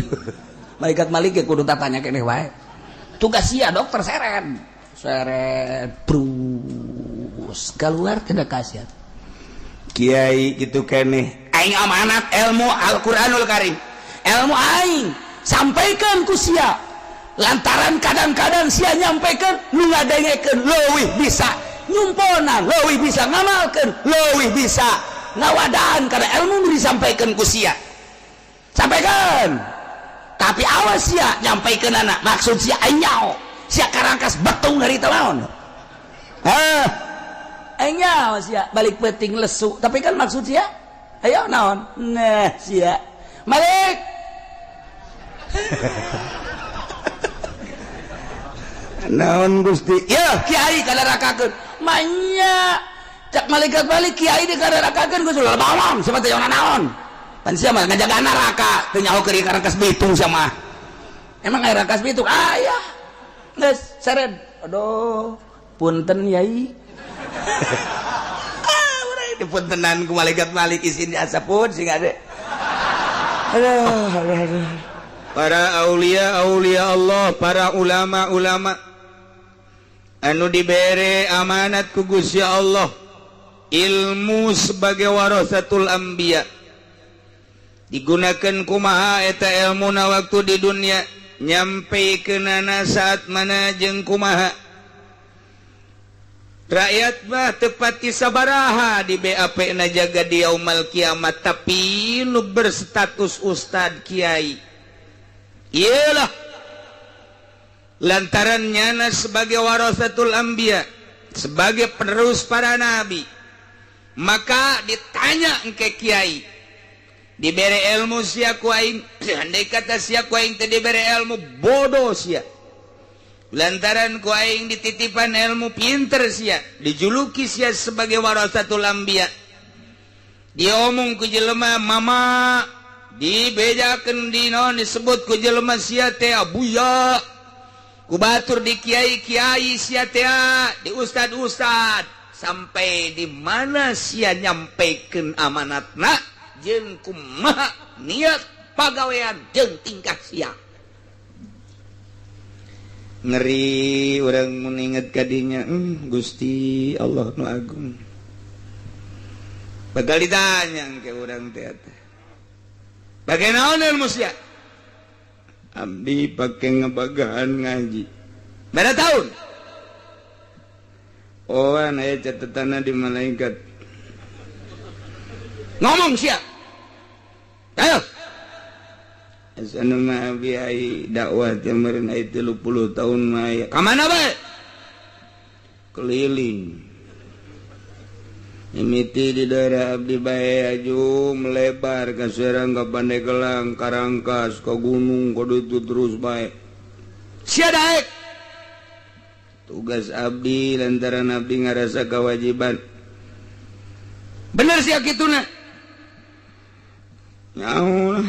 malaikat Malik ge kudu tatanya keneh wae tugas sia dokter seret brus keluar tidak kasihan Kiai gitu keneh aing amanat ilmu Al-Qur'anul Karim ilmu aing sampaikan ku sia lantaran kadang-kadang sia nyampaikan nu ngadengekeun leuwih bisa nyumponan leuwih bisa ngamalkeun leuwih bisa ngawadaan karena ilmu nu disampaikan ku sia sampaikan tapi awas sia nyampaikan anak maksud sia anyao sia karangkas betung dari tahun anyao sia balik peting lesu tapi kan maksud sia ayo naon nah sia balik naon Gusti ya kiai kadarakakeun manya cak malaikat balik kiai dikadarakakeun Gusti malam seperti yang naon pan sia mah ngajaga neraka teu nyaho keur karangkas bitung sia mah emang aya rangkas bitung aya geus seret aduh punten yai urang dipuntenan ku malaikat Malik izin diasapun sing ade aduh para aulia Allah para ulama anu dibere amanat ku Gusti Allah ilmu sebagai warasatul anbiya digunakan kumaha eta ilmuna waktu di dunia nyampeikeunana saat mana jeung kumaha rakyat mah tepati sabaraha di BAP na jaga di yaumul kiamat tapi nu berstatus ustad kiai iyalah lantarannya sebagai warasatul anbiya sebagai penerus para nabi maka ditanya engke kiai diberi ilmu sia ku aing andai kata sia ku aing teu diberi ilmu bodoh sia lantaran ku aing dititipan ilmu pinter sia dijuluki sia sebagai warasatul anbiya diomong ku jelema mama dibedakeun di naon disebut ku jelema sia teh abuya ku batur di kiai-kiai sia teh di ustad-ustad sampai di mana sia nyampaikan amanatna jeung kumaha niat pagawean jeung tingkah sia ngeri urang mun inget kadinya Gusti Allah nu agung bakal ditanya ke urang teh bagaimana ilmu sia abdi pake ngebagahan ngaji berapa tahun oh aya catatanna di malaikat ngomong sia ayo asana mah abdi ai dakwah teh meureun ai 30 tahun mah aya ka mana bae keliling mimiti di daerah abdi bae aju melebar ka Serang ka Pandeglang Karangkas ka gunung ka ditu terus bae sia daek tugas abdi lantaran abdi ngarasa kewajiban bener sia kituna nyaho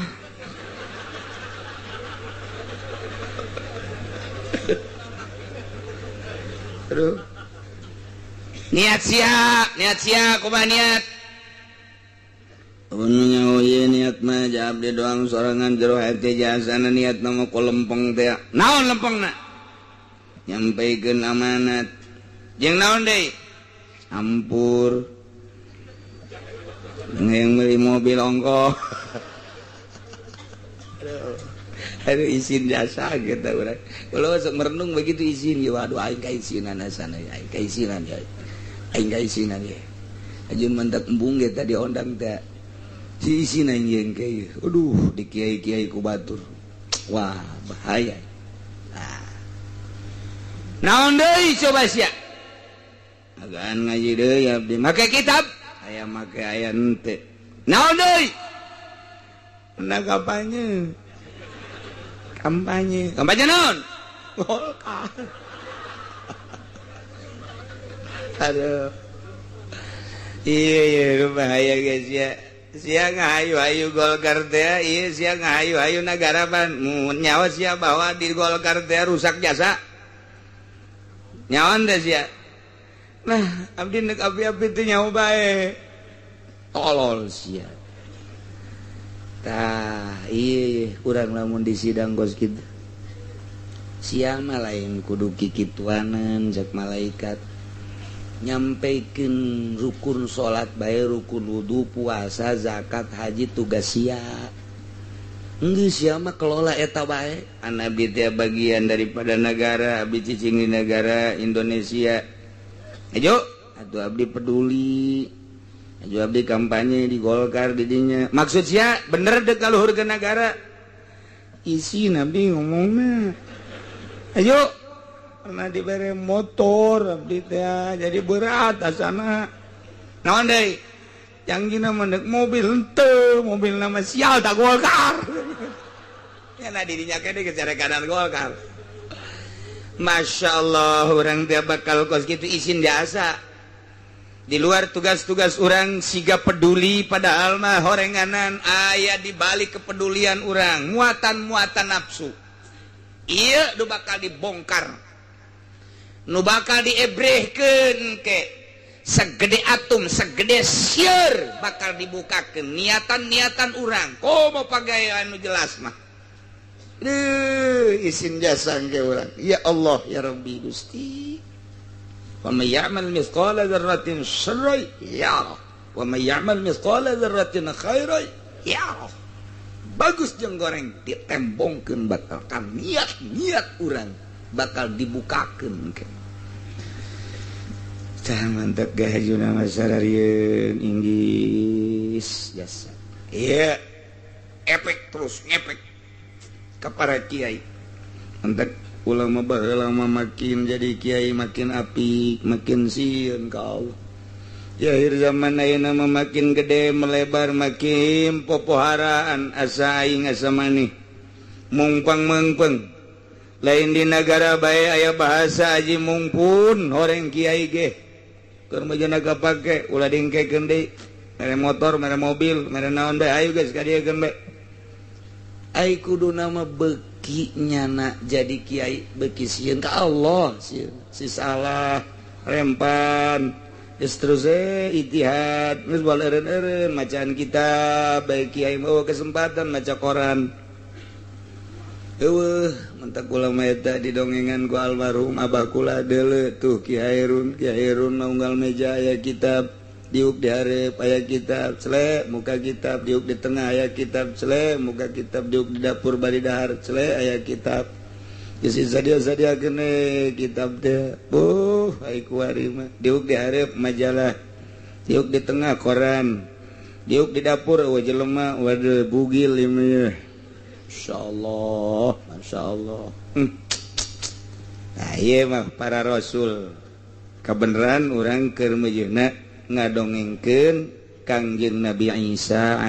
aduh niat sia kumaha niat anu nyaho ieu niat mah ja abdi doang sorangan jero hate jasana niat nama ku lempeng teh naon lempengna nyampaikeun amanat jeung naon deui ampur yang beli mobil ongkoh aduh izin jasa gitu urang kalau sok merenung begitu izin ya waduh aing kaisinan asana ya aing kaisinan ya aing kaisinan ya ajun mantak embung ge tadi ondang teh si izin aing kieu aduh di kiai-kiai ku batur wah bahaya naon deui coba sia agaan ngaji deui abdi make kitab aya make aya henteu naon deui na kampanye naon golkar aduh iya bahaya guys ya sia ngahayu-hayu golkar teh ieu sia ngahayu-hayu nagara ban mun nyawa sia bawa di golkar teh rusak jasa nyawan teh sia nah abdi neuk api-api teh nyawa bae tolol sia tah iya urang lamun di sidang kos kitu siapa lain kudu kikituanan jak malaikat nyampaikan rukun salat bae rukun wudu puasa zakat haji tugas sia geus sia mah kelola eta bae abdi teh bagian daripada negara abdi cicing di negara Indonesia ayo atuh abdi peduli ayo abdi kampanye di Golkar di dinya maksud sia bener dek kaluhurkeun negara isi nabi ngomongna ayo pernah diberi motor abdi teh jadi berat asana naon deui yang gina mendek mobil henteu mobil nama sial tak Golkar ya na dirinya kene geus kanan Golkar Masya Allah orang dia bakal kos gitu izin biasa di luar tugas-tugas orang siga peduli padahal mah horenganan aya di balik kepedulian orang muatan-muatan nafsu iya nu bakal dibongkar nu bakal diebrehkeun ke segede atom segede sieur bakal dibukakeun niatan-niatan urang komo pagawean nu jelas mah izin jasa ke urang ya Allah ya Rabbi Gusti wa may ya'mal mithqala dzarratin syarran yarah wa may ya'mal mithqala dzarratin khairan yarah bagus jeung goreng ditembongkeun bakal kan niat-niat urang bakal dibukakeun ke mantap gahajuna masararieun inggis jasa iya efek terus efek ka para kiai mantap ulama baheula makin jadi kiai makin apik makin sieun ka Allah di akhir zaman ayeuna makin gede melebar makin popoharaan asa aing asa maneh mungpang mengpeng lain di negara bae aya bahasa aji mungpun horeng kiai ge keur mejana kapake ulah dingkekeun deui mere motor mere mobil mere naon bae ayo geus ka dieu keun bae ai kudu nama beuki nyana jadi kiai beuki sieun ka Allah sieun si salah rempan geus terus ijtihad geus bae eureun-eureun macaan kitab bae kiai mah kesempatan maca koran eueuh mentak ulama eta didongengan ku almarhum abah kula deuleu tuh Ki Hairun maunggal meja aya kitab diuk di hareup aya kitab celek muka kitab diuk di tengah aya kitab celek muka kitab diuk di dapur bari dahar celek aya kitab geus sadia-sadiakeun kitab teh ai kuari mah diuk di hareup majalah diuk di tengah koran diuk di dapur jelema waduh bugil ieu Masya Allah nah iya mah para rasul kebenaran orang keur mejeuna ngadongengkeun Kangjeng Nabi Isa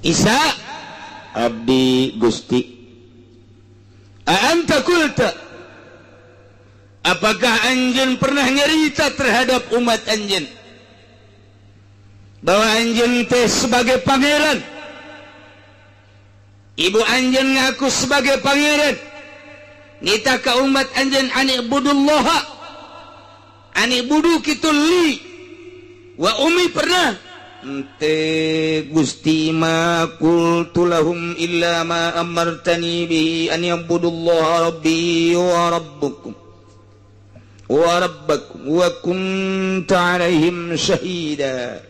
Isa abdi Gusti anta qulta apakah anjeun pernah nyarita terhadap umat anjeun bahwa anjeun teh sebagai pangeran ibu anjeun ngaku sebagai pangeran nita ka umat anjeun ani budullaha ani budu kitu li wa umi pernah ente Gusti ma qultu lahum illa ma amartani bihi an yabudullaha rabbi wa rabbukum wa rabbakum wa kunta alaihim syahida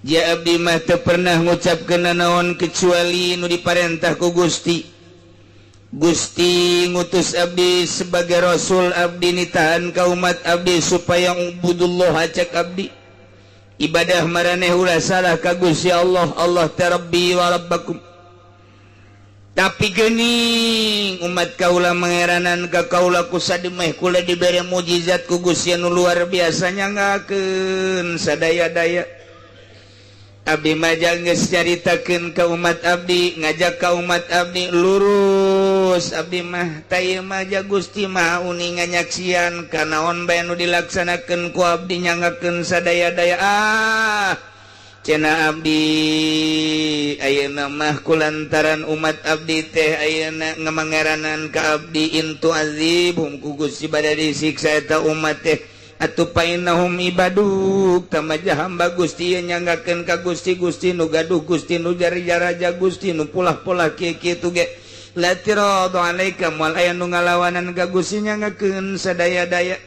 ja abdi mah teu pernah ngucapkeun naon kecuali nu diparentah ku Gusti Gusti ngutus abdi sebagai rasul abdi nitahan ka umat abdi supaya ubudullah cek abdi ibadah maraneh ulah salah ka Gusti Allah Allah ta rabbi wa rabbakum tapi geuning umat kaula mangeranan ka kaula ku sademeh kula dibere mukjizat ku Gusti anu luar biasa nyangakeun sadaya-daya abdi mah geus caritakeun ka umat abdi ngajak ka umat abdi lurus abdi mah taya mah Gusti mah uning nganyaksian ka naon bae nu dilaksanakeun ku abdi nyangakeun sadaya-daya cenah abdi ayeuna mah kulantaran umat abdi teh ayeuna ngamangeranan ka abdi intu azibhum ku Gusti bade disiksa eta umat teh atuh painahum ibaduk tamaja hamba Gusti nyanggakeun ka Gusti Gusti nu gaduh Gusti nu jari raja Gusti nu pulah-pulah kieu-kieu ge la tiradu alaika moal aya nu ngalawanan ka Gusti nyanggakeun sadaya-daya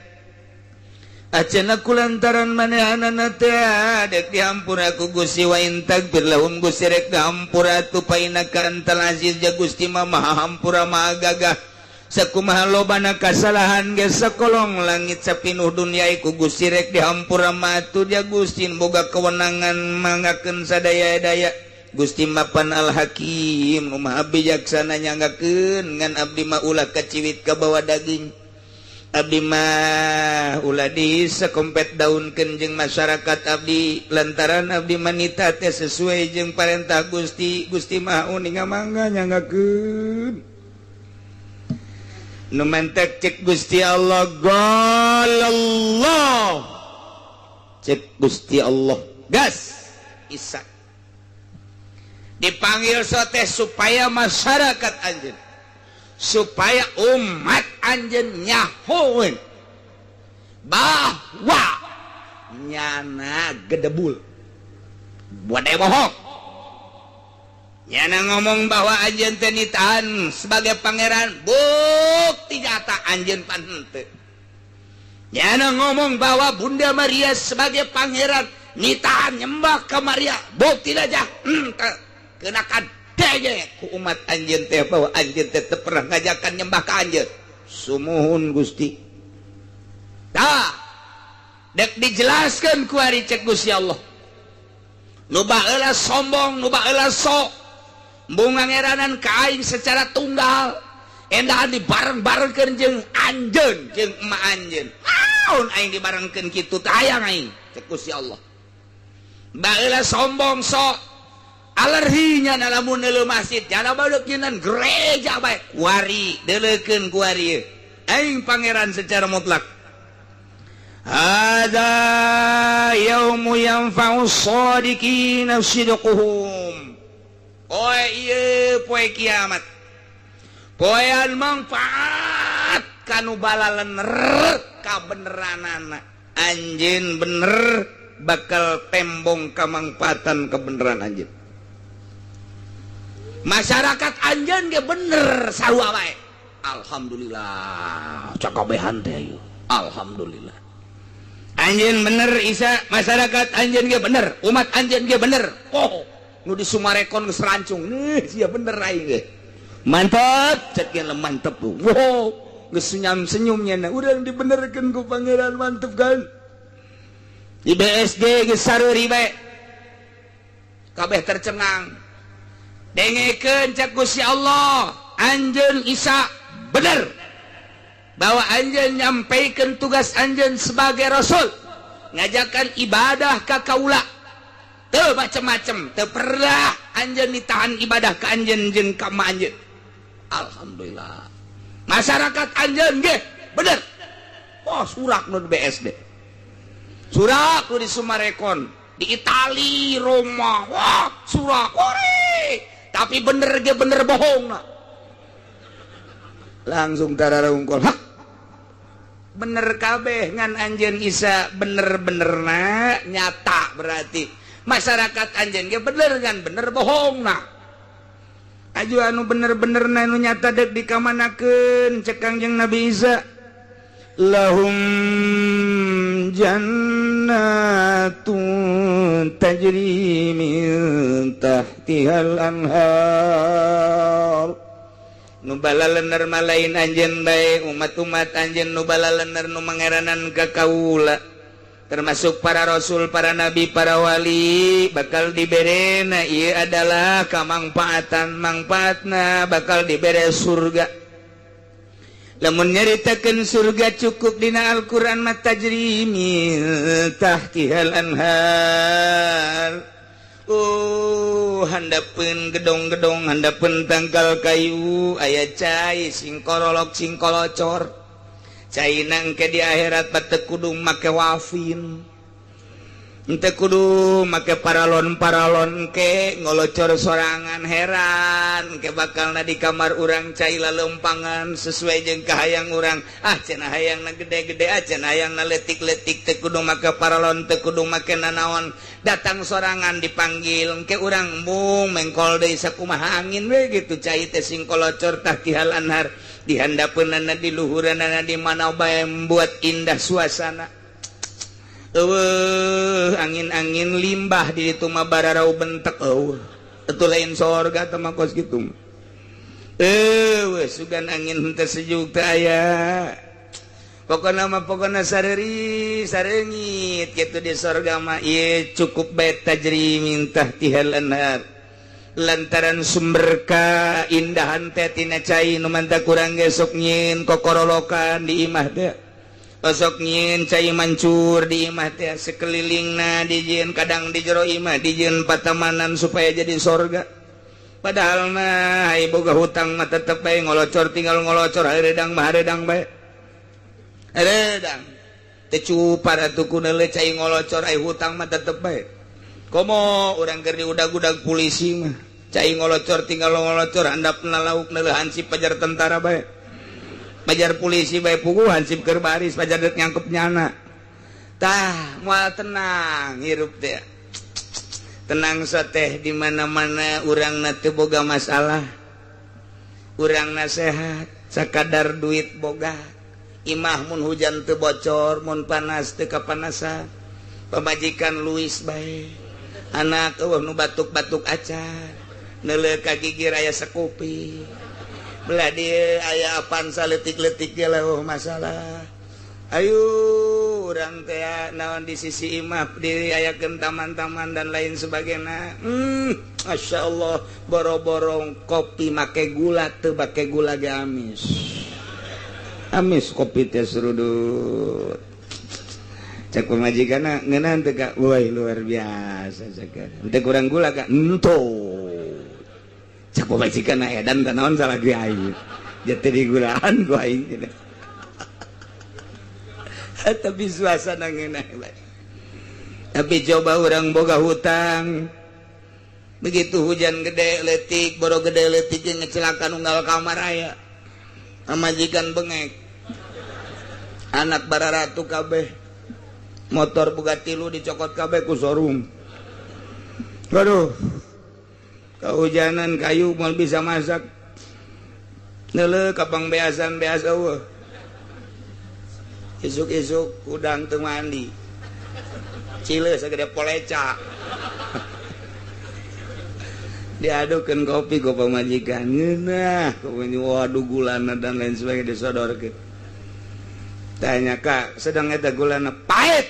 acenah kulantaran manehanana teh dek dihampura ku Gusti wa intagfir lahum Gusti rek dihampura atuh painaka antal aziz ja Gusti mah maha hampura maha gagah sakumaha lobana kasalahan ge sakolong langit sapinuh dunia iku Gusti rek dihampura matu dia Gusti boga kewenangan manggakeun sadaya-daya Gusti mapan al hakim nu maha bijaksana nyanggakeun ngan abdi mah ulah kaciwit ka bawa daging abdi mah ulah disakompet daunkeun jeung masyarakat abdi lantaran abdi manita teh sesuai jeung parentah Gusti Gusti mah uning mangga nyanggakeun nu mentek cek Gusti Allah Allah cek Gusti Allah gas Isa dipanggil sote supaya masyarakat anjeun supaya umat anjeun nyahoeun bahwa nyana gedebul buat bohong nyana ngomong bahwa anjeun teh nitahan sebagai pangeran bukti nyata anjeun pan henteu nyana ngomong bahwa Bunda Maria sebagai pangeran nitahan nyembah ka Maria bukti aja kenakan daya ku umat anjeun teh bahwa anjeun teh teu pernah ngajakan nyembah ka anjeun sumuhun Gusti tah dek dijelaskeun ku ari cek Gusti Allah nu baheula sombong nu baheula sok bunga ngeranan ka aing secara tunggal endahan dibareng-barengkeun jeung anjeun jeung emak anjeun naon aing dibarengkeun kitu teh hayang aing cek Gusti Allah baheula sombong sok alerginya lamun neuleuh masjid jana badeuk nyeunan gereja bae wari deuleukeun ku wari aing pangeran secara mutlak hadza yaumu yanfa'us shadiqina sidquhum poe ieu poe kiamat poean manfaat kanu balalener kabeneranana anjeun bener bakal tembong kamangfaatan kebeneran anjeun masyarakat anjeun ge bener sarua wae alhamdulillah cakabehan teh alhamdulillah anjeun bener Isa masyarakat anjeun ge bener umat anjeun ge bener oh nu disumarekon geus rancung sia bener aing ge mantep cek ge mantep wow geus senyum-senyum nya urang dibenerkeun ku pangeran mantep kan di BSD geus sareuri bae kabeh tercengang dengekeun cek Gusti Allah anjeun Isa bener bahwa anjeun nyampaikeun tugas anjeun sebagai rasul ngajakan ibadah ka kaula teu macem-macem teu pernah anjeun ditahan ibadah ka anjeun jeung ka ma anjeun alhamdulillah masyarakat anjeun ge bener oh surak nu di BSD surak nu di Sumarekon di Itali Roma wah surak ore tapi bener ge bener bohong na langsung tararungkul hak bener kabeh ngan anjeun Isa bener-benerna nyata berarti masyarakat anjeun ge bener ngan bener bohong na aju anu bener-benerna anu nyata dek dikamanakeun cek Kangjeng Nabi Isa lahum jannatun tajri min tahtihal anhar nu balalener malain anjeun bae umat-umat anjeun nu balalener nu mangeranan ka kaula termasuk para rasul para nabi para wali bakal diberena ieu adalah kamangpaatan mangpaatna bakal dibere surga lamun nyaritakeun surga cukup dina Al-Qur'an mah tajri min tahtihal anhar handapeun gedong-gedong handapeun tangkal kayu aya cai sing korolok sing kolocor caina engke di akhirat pateu kudu make wafin ente kudu make paralon ke ngolocor sorangan heran ke bakalna di kamar urang caila lempangan sesuai jeung kahayang urang cenah hayangna gede-gede cenah hayangna letik-letik teu kudu make paralon teu kudu make nanaon datang sorangan dipanggil ke urang mung mengkol deui sakumaha angin we gitu cai teh sing kolocor tah tihal anhar dihandapeunana di luhuranana di mana bae membuat indah suasana. Angin-angin limbah di itu mah bararau bentek itu lain sorga teh mah kos kitu sugan angin teu sejuk teh aya pokona sareungit kitu di sorga mah ieu cukup bae tajri mintah tihal anhar lantaran sumber kaindahan teh tina cai nu manta kurang gesok nyieun kokorolokan di imah teh osok nyieun cai mancur di imah teh sekelilingna dijieun kadang di jero imah dijieun patamanan supaya jadi sorga padahal mah ai boga hutang mah tetep bae ngolocor tinggal ngolocor haredang mah haredang bae haredang teu cupar atuh kuneuleuh cai ngolocor ai hutang mah tetep bae komo urang keur diudag-udag polisi mah cai ngolocor tinggal ngolocor handapna lauk neuleuh hansip pajar tentara bae pajar polisi bae puguh hansip keur baris pajar deuk nyangkep nyana tah moal tenang hirup teh tenang sateh di mana-mana urangna teu boga masalah urangna sehat sakadar duit boga imah mun hujan teu bocor mun panas teu kapanasan pamajikan luis bae anak eueuh nu batuk-batuk acan neuleuh ka gigi raya sakupi belah dia aya apaan saletik-letik dia lah masalah ayo urang teh naon di sisi imah diri ayakeun taman-taman dan lain sebagainya Masya Allah boro-boro kopi make gula teu make gula ge amis kopi teh serudut cek pemajikanna ngeunaan teh Kak woi luar biasa cek teh kurang gula Kak entuh cak pemajikan edan tanaon salah ge aing jate digulaan ku aing tapi suasana ngeunah tapi coba orang boga hutang begitu hujan gede letik boro gede letik ngecelakan unggal kamar aya majikan bengek anak bararatu kabeh motor Bugatti lu dicokot kabeh ku showroom waduh kehujanan kayu mal bisa masak neuleuh kapang beasan beas eueuh isuk-isuk udang teu mandi cileuh sagede poleca diadukeun kopi ku pamajikan ngeunah waduh gulana dan lain sebagainya disodorkeun tanya Kak sedang eta gulana pahit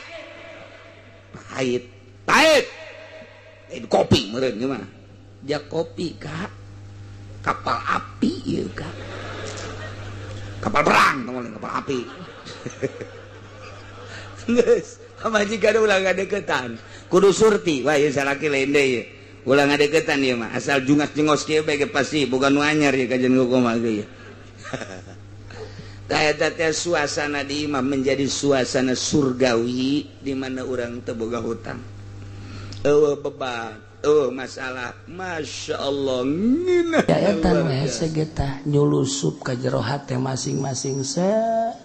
kopi meureun gimana ja kopi Kak kapal api ya Kak kapal perang teman kapal api geus pamajikan ulah ngadeukeutan kudu surti wah ieu salaki lain deui ye ulah ngadeukeutan ieu mah asal jungas-jengos kieu bae pasti boga nu anyar ye kajen kumaha ge ye tah eta teh suasana di imah menjadi suasana surgawi di mana urang teu boga hutang eueuh beban masalah Masya Allah ya etan we segetah nyulusup ka jero hate masing-masing set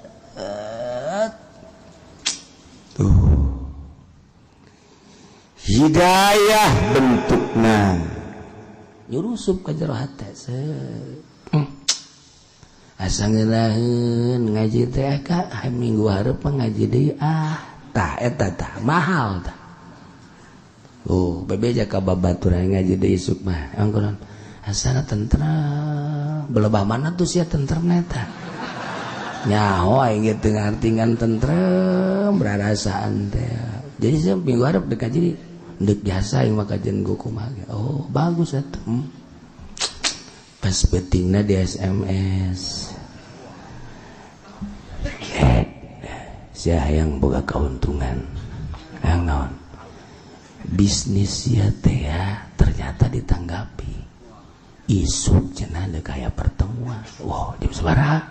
hidayah bentukna nyulusup ka jero hate set asa ngeunaheun ngaji teh Kak minggu hareup ngaji deui tah eta tah mahal tah bebeja ka babaturan ngaji deui isuk mah angkuran asana tentrem belebah mana tuh sia tentrem eta nyaho aing ge teu ngartingan tentrem berarasaan teh jadi saya minggu hareup dek ngaji deuk jasa aing mah kajen kumaha ge bagus eta pas betingna di SMS sia hayang boga kauntungan hayang naon bisnis ya teh ya ternyata ditanggapi isuk cenah ada kayak pertemuan jam sabaraha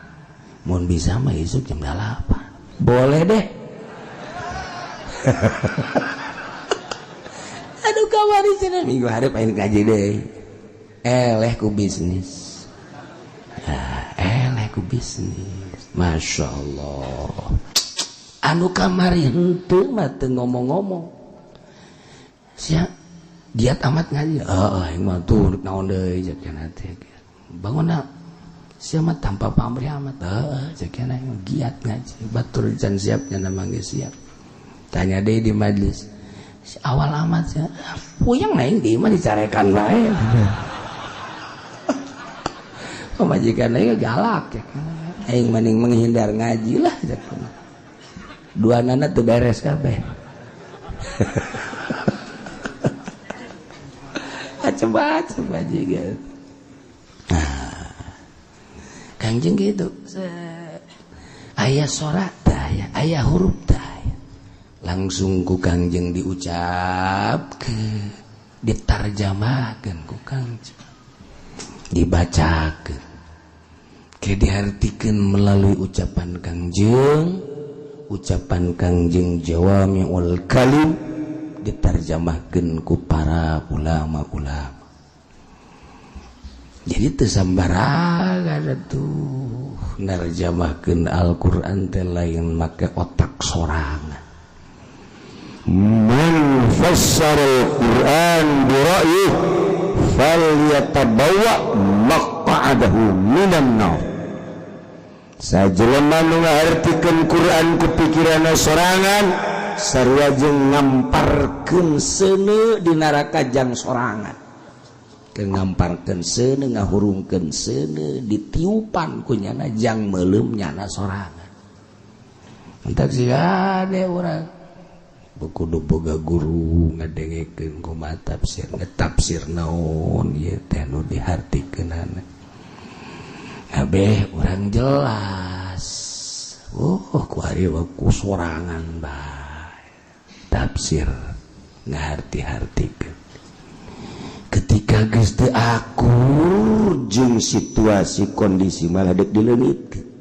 mun bisa mah isuk jam 8 boleh deh minggu hareup aing ngaji deui eleh ku bisnis Masya Allah anu kamari henteu mah teu ngomong-ngomong sia giat amat ngaji aing mah tuh naon deui jakana teh bangunna sia mah tanpa pamrih amat jakana giat ngaji batur can siapnya nama geus siap tanya deui di majelis awal amat sia puyeng naing di mah dicarekan bae pamajikan aing galak aing mending menghindar ngaji lah jakana dua nana teu beres kabeh coba juga kangjeng gitu aya sorak daya aya huruf daya langsung ku kangjeng diucap ke ditarjamahkeun ku kangjeng dibacakeun ke diartikeun melalui ucapan kangjeng jawami'ul kalim ditarjamahkeun ku para ulama-ulama. Jadi teu sambaraga tuh narjamahkeun Al-Qur'an teh lain make otak sorangan. Man fassara Al-Qur'an bi ra'yihi falyatabawwa maq'adahu minan nar. Sajelema nu ngahartikeun Qur'an ku pikiranna sorangan sarua jeung ngamparkeun seuneu di neraka jang sorangan. Ke ngamparkeun seuneu ngahurungkeun seuneu ditiupan ku nyana jang meuleum nyana sorangan. Entak siga ade urang kudu boga guru ngadengekeun kumaha tafsir ngetafsir naon ieu teh nu dihartikeunana. Abeh urang jelas. Ku ari ku sorangan bae. Tafsir ngaharti-hartikeun. Ketika geus teu akur jeung situasi kondisi malah dek dileungitkeun.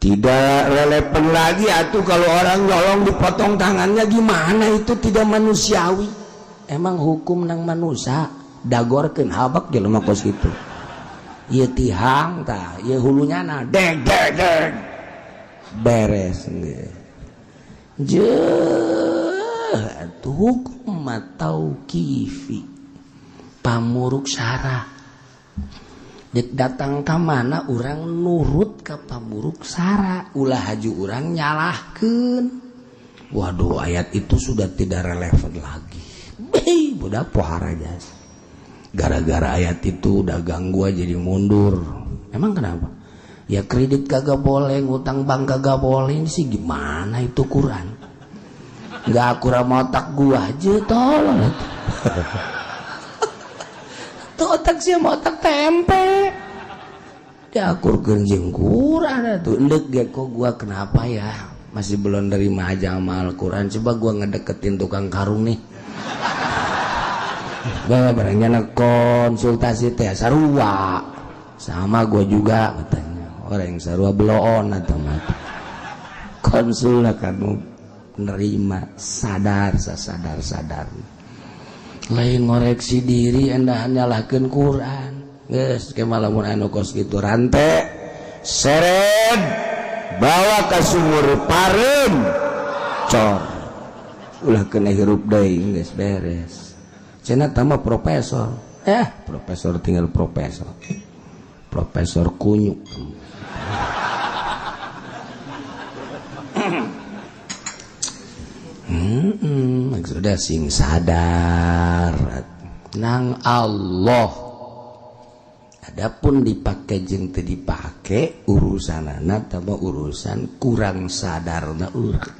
Tidak relevan lagi atuh kalau orang nyolong dipotong tangannya gimana itu tidak manusiawi. Emang hukum nang manusia dagorkeun habak jelema kos kitu. Ieu tihang tah, ieu hulunya na deg beres geus. Atuh hukum tauqifi pamuruk syarah. Dek datang ka mana urang nurut ka pamuruk syarah, ulah haju urang nyalahkeun. Waduh, ayat itu sudah tidak relevan lagi. Budak pohara jas. Gara-gara ayat itu dagang gua jadi mundur. Emang kenapa? Ya kredit kagak boleh, ngutang bank kagak boleh. Ini sih gimana itu Quran? Gak akurat otak gua aja tolong. Tuh otak sih mau otak tempe. Diakurkeun jeung Quran atuh. Endek ge kok gua kenapa ya? Masih belum nerima aja sama Al-Quran. Coba gua ngedeketin tukang karung nih. Bawa barangnya konsultasi teh sarua sama gue juga katanya orang yang sarua beloon atau mati konsul kamu nerima sadar lain ngoreksi diri anda nyalahkeun Quran geus ke malamun anu kos kitu rante seret bawa ka sumur pareum cor ulah kena hirup deui geus beres. Cenah tambah profesor. Profesor tinggal profesor. Profesor kunyuk. Maksudnya sing sadar nang Allah. Adapun dipakai jeung teu dipake urusanana tambah urusan kurang sadarna urang.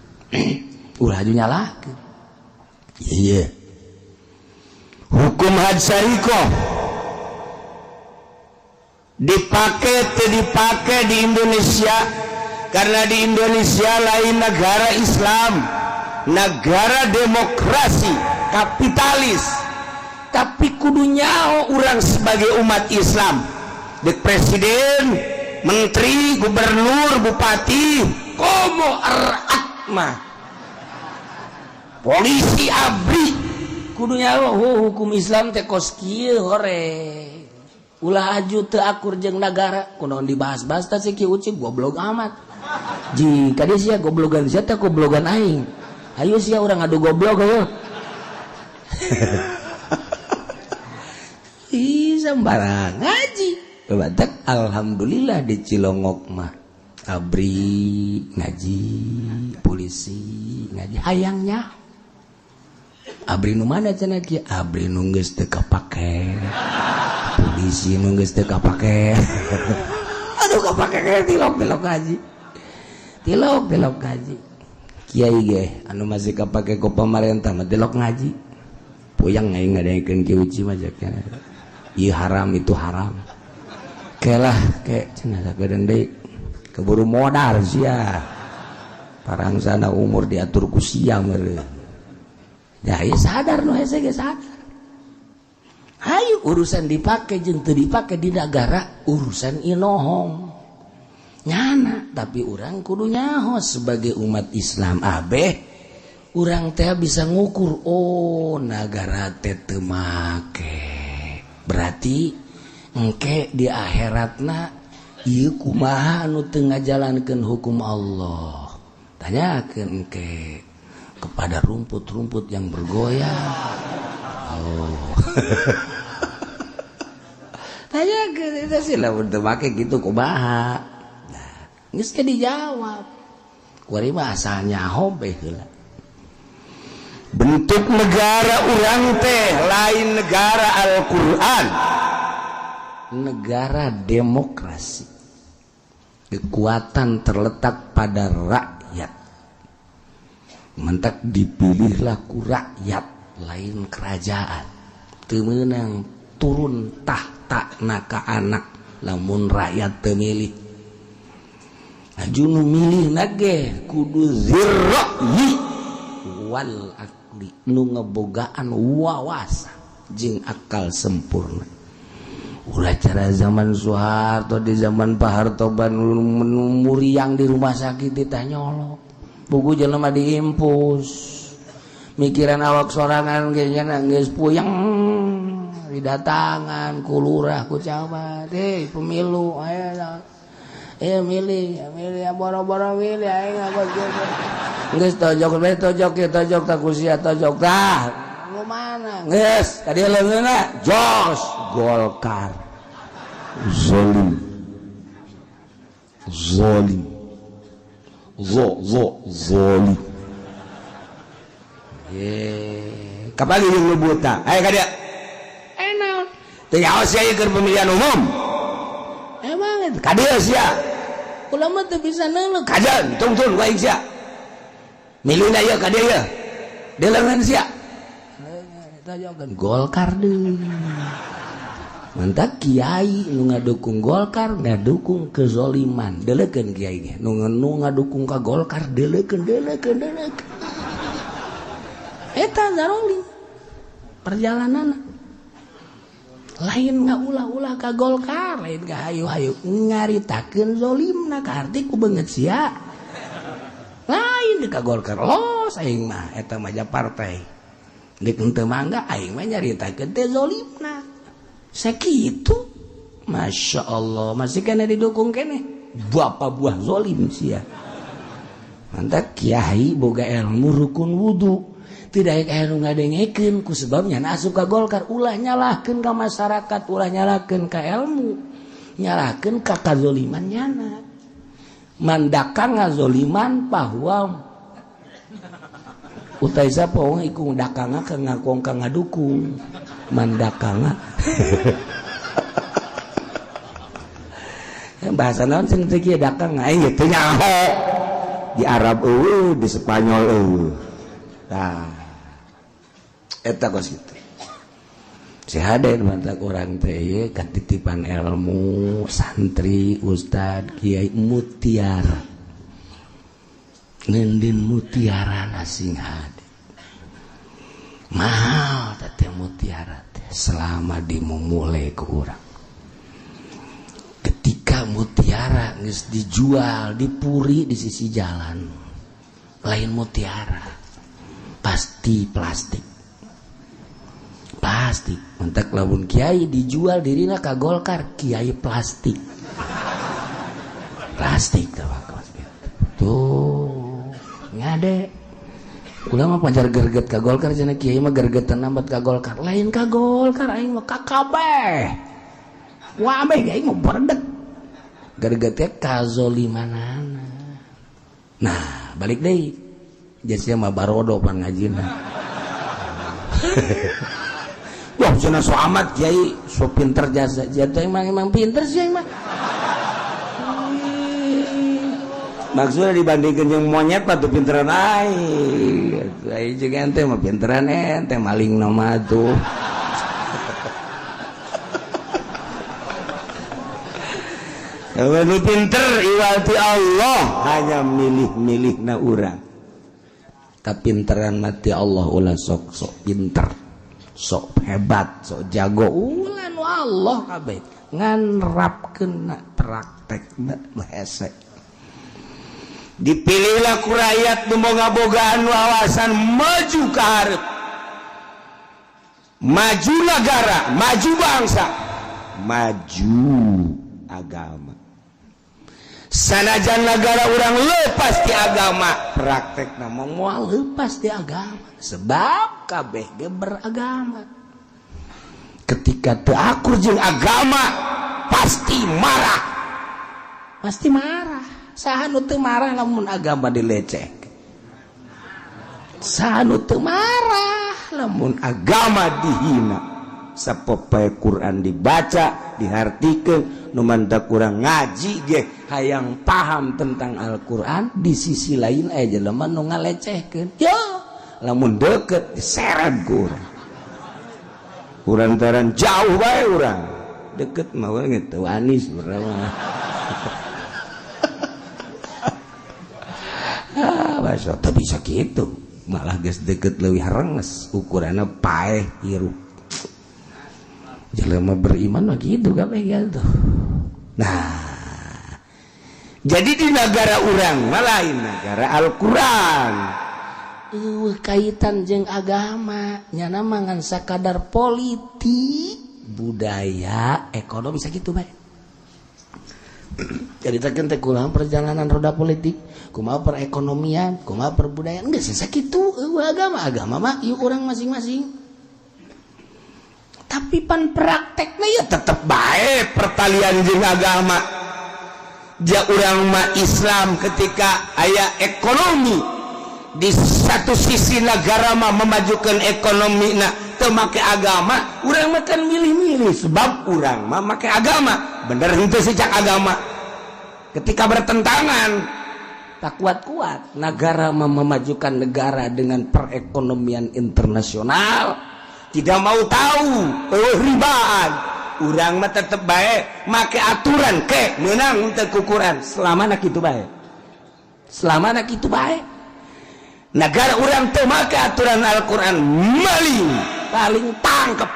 Ulah haju nyalahkeun. Iya. Hukum had syarikoh dipakai atau dipakai di Indonesia karena di Indonesia lain negara Islam, negara demokrasi kapitalis, tapi kudunya orang sebagai umat Islam dek presiden, menteri, gubernur, bupati, komo erat mah polisi abri kudunya hukum Islam teh kos kieu hore ulah aju teu akur jeung nagara kunaon dibahas-bahas teh si kieu ucik goblok amat jika dia sia goblogan sia teh goblogan aing ayo sia urang adu goblok ayo ih sembarang ngaji batak alhamdulillah di Cilongok mah abri ngaji polisi ngaji hayangnya abri nu mana cenah kieu abri nu geus teu kapake polisi nu geus teu kapake aduh kapake tilok ngaji tilok ngaji kiai ge anu masih kapake ku pamarentah mah tilok ngaji puyang aing ngadaikeun kieu uci mah jakna ieu haram itu haram kelah ke cenah sakedeung deui keburu modal sia parangsana umur diatur ku sia meureun ya ieu sadar nu hese ge sadar hayu urusan dipake jeung teu dipake di negara urusan inohong nyana tapi urang kudu nyaho sebagai umat Islam abeh urang teh bisa ngukur oh nagara teh teu make berarti engke di akhiratna ieu kumaha anu teu ngajalankeun hukum Allah tanyakeun engke kepada rumput-rumput yang bergoyang oh tanyakeun eta sih lamun teu make kitu kumaha nah geus ge dijawab kuari mah asal nyaho bae heula bentuk negara urang teh lain negara Al-Qur'an negara demokrasi kekuatan terletak pada rakyat mentak dipilihlah ku rakyat lain kerajaan teu meunang turun tahta ka anak lamun rakyat teu milih aju nu milih nage kudu zirra'i wal akli nu ngebogaan wawasan jeung akal sempurna ulah cara zaman Soeharto di zaman Pak Hartoban muriang di rumah sakit ditanya nyolok buku jelema diimpus mikiran awak sorangan ge nya geus puyeng didatangan ku lurah ku camat pemilu aya milih boro-boro milih aing geus tojok tak kusia tojok tah nu mana geus ka dieu leungeunna jos Golkar zalim zalim kapan yang lu buta ayo ka dia enak teu nyaho sia ieu keur pemilihan umum emang ka dia sia ulama teu bisa neuleuh kajan tungtun ku aing sia milihna ieu ka dia ieu dileungeun sia tajokeun Golkar deui mantap kiai nu ngadukung Golkar ngadukung kezoliman deulekeun kiai ge nu ngadukung ka Golkar deulekeun eta zaroli perjalanan lain ngaulah-ulah ka Golkar lain ka hayu-hayu ngaritakeun zolimna ka arti ku beungeut sia lain ka Golkar los aing mah eta mah partai dik henteu mangga aing mah nyaritakeun teh zolimna sakitu Masya Allah masih kena didukung kene bapak buah zolim sia mantap kiai boga ilmu rukun wudu tidak anu ngadengekeun ku sebabnya asup ka Golkar ulah nyalahkeun ka masyarakat ulah nyalahkeun ka ilmu nyalahkeun ka kazoliman nyana mandakang ngazoliman bahwa utai sapa wong iku ndakanga ka ngakong ka ngadukung mandakanga bahasa naon sing teu kieu dakang aing teu nyaho di Arab di Spanyol tah eta kos kitu si haden mantak urang teh ye katitipan ilmu santri ustad kiai mutiara ngendin mutiara nasing hade mahal teh mutiara teh selama dimumule ku urang ketika mutiara geus dijual dipuri di sisi jalan lain mutiara pasti plastik plastik mentek lamun kiai dijual dirina ka Golkar kiai plastik tuh ngade ulah mah pajar gerget ka Golkar cenah kiai mah gergetan nambat ka Golkar lain ka Golkar aing mah ka kabeh wabeh aing mah berdek gergetnya ka zolimanana. Nah balik deui jasnya mah barodo pan ngajina wah cenah so amat kiai so pinter jasa jatuh emang pinter sih emang maksudnya dibandingkan yang monyet mah tuh pinteran aing juga ente mah pinteran ente maling nama tuh kalau pinter iwati Allah hanya milih na urang kapinteran mati Allah ulah sok pinter sok hebat sok jago ulah nu Allah kabeh ngan rapkeun praktekna hese dipilihlah ku rakyat nu boga-bogaan wawasan maju ka hareup maju negara maju bangsa maju agama sanajan negara urang lepas ti agama praktekna moal lepas ti agama sebab kabeh ge beragama ketika teu akur jeung agama pasti marah saha nu teu marah lamun agama dilecek saha nu teu marah lamun agama dihina sapopoe Quran dibaca dihartikeun nu mantap kurang ngaji ge hayang paham tentang Al-Quran di sisi lain aya jelema nu ngalecehkeun yo lamun deket diseret ku urang taran jauh bae urang deket mah we teu anis urang basa teu bisa kitu malah geus deket leuwih renges ukuranna paeh hirup jelema beriman mah kitu kabeh gitu. Nah jadi di negara urang mah lain negara Al-Quran kaitan jeung agama nyana mangan sakadar politik budaya ekonomi sakitu bae jadi takeun teh kumaha perjalanan roda politik kumaha perekonomian kumaha perbudayaan geus sakitu agama mah ieu urang masing-masing tapi pan praktekna ya tetep bae pertalian jeung agama dia urang mah Islam ketika aya ekonomi di satu sisi negara mah memajukan ekonomi teu make agama urang mah kan milih-milih sebab urang mah make agama bener henteu sejak agama ketika bertentangan tak kuat-kuat negara mah memajukan negara dengan perekonomian internasional tidak mau tahu ribaan urang mah tetep bae make aturan ke meunang teu kukuran selamana kitu bae negara urang teu make aturan Al-Quran maling paling tangkep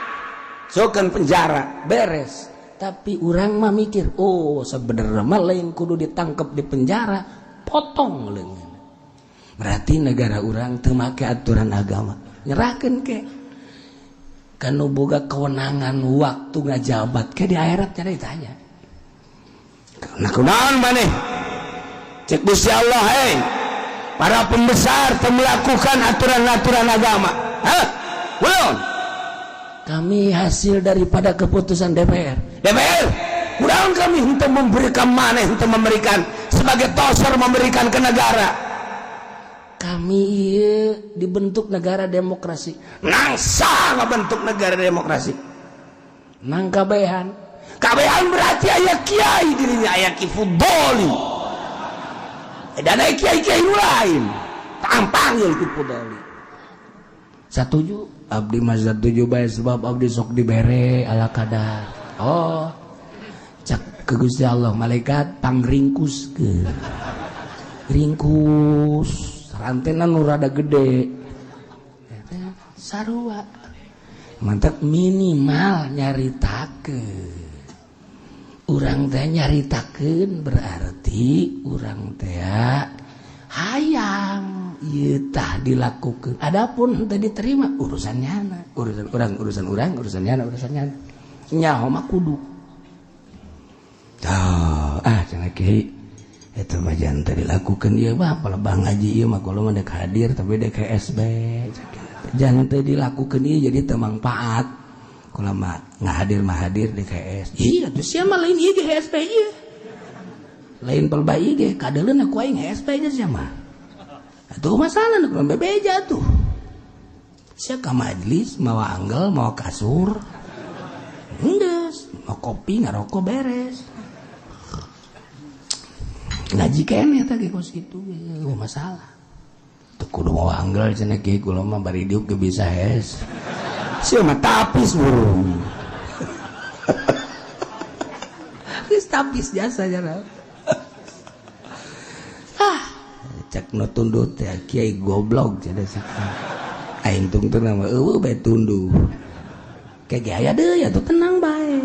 sokeun penjara beres tapi urang mah mikir oh sebenarnya mah lain kudu ditangkep di penjara potong leungeun berarti negara urang teu make aturan agama nyerahkeun ke kanu boga kewenangan waktu ngajabat ke di akhirat cenah ditanya nah kunaon maneh cek Gusti Allah para pembesar telah melakukan aturan-aturan agama belum kami hasil daripada keputusan DPR kurang kami untuk memberikan maneh untuk memberikan sebagai tosor memberikan ke negara kami dibentuk negara demokrasi nangsa ngebentuk negara demokrasi nang kabehan berarti aya kiai dirinya aya kifudoli dan aya kiai-kiai lain tampang ieu kifudoli satuju abdi mah satuju bae sebab abdi sok dibere ala kadar oh cak ke Gusti Allah malaikat pangringkuskeun ringkus rantena nu rada gede sarua mantap minimal nyaritakeun urang teh nyaritakeun berarti urang teh hayang tah dilakukan adapun teu diterima urusannya urusan urang urusannya nyaho mah kudu cenah kiai eta mah jan teu dilakukeun ieu mah palebah ngaji ieu mah kulo mah dek hadir tapi dek KSB jan teu dilakukeun ieu jadi teu mangpaat kulo mah ngahadir mah hadir di KS iya atuh sia mah lain ieu KSB ieu lain palebah ieu ge kadeuleun aku aing KSB nya sia mah atuh masalah nu bebeja tuh sia ka majelis mawa anggel mawa kasur enggeus mau kopi ngarokok beres ngaji kene eta ge kos kitu ge masalah teu kudu mau anggel cenah ge kula mah bari diuk ge bisa hes sia mah tapis burung geus tapis jasa jana cek no tunduk teh kiai goblok cenah sakit aing tungtung nama eueuh bae tunduh kege aya deui atuh tenang bae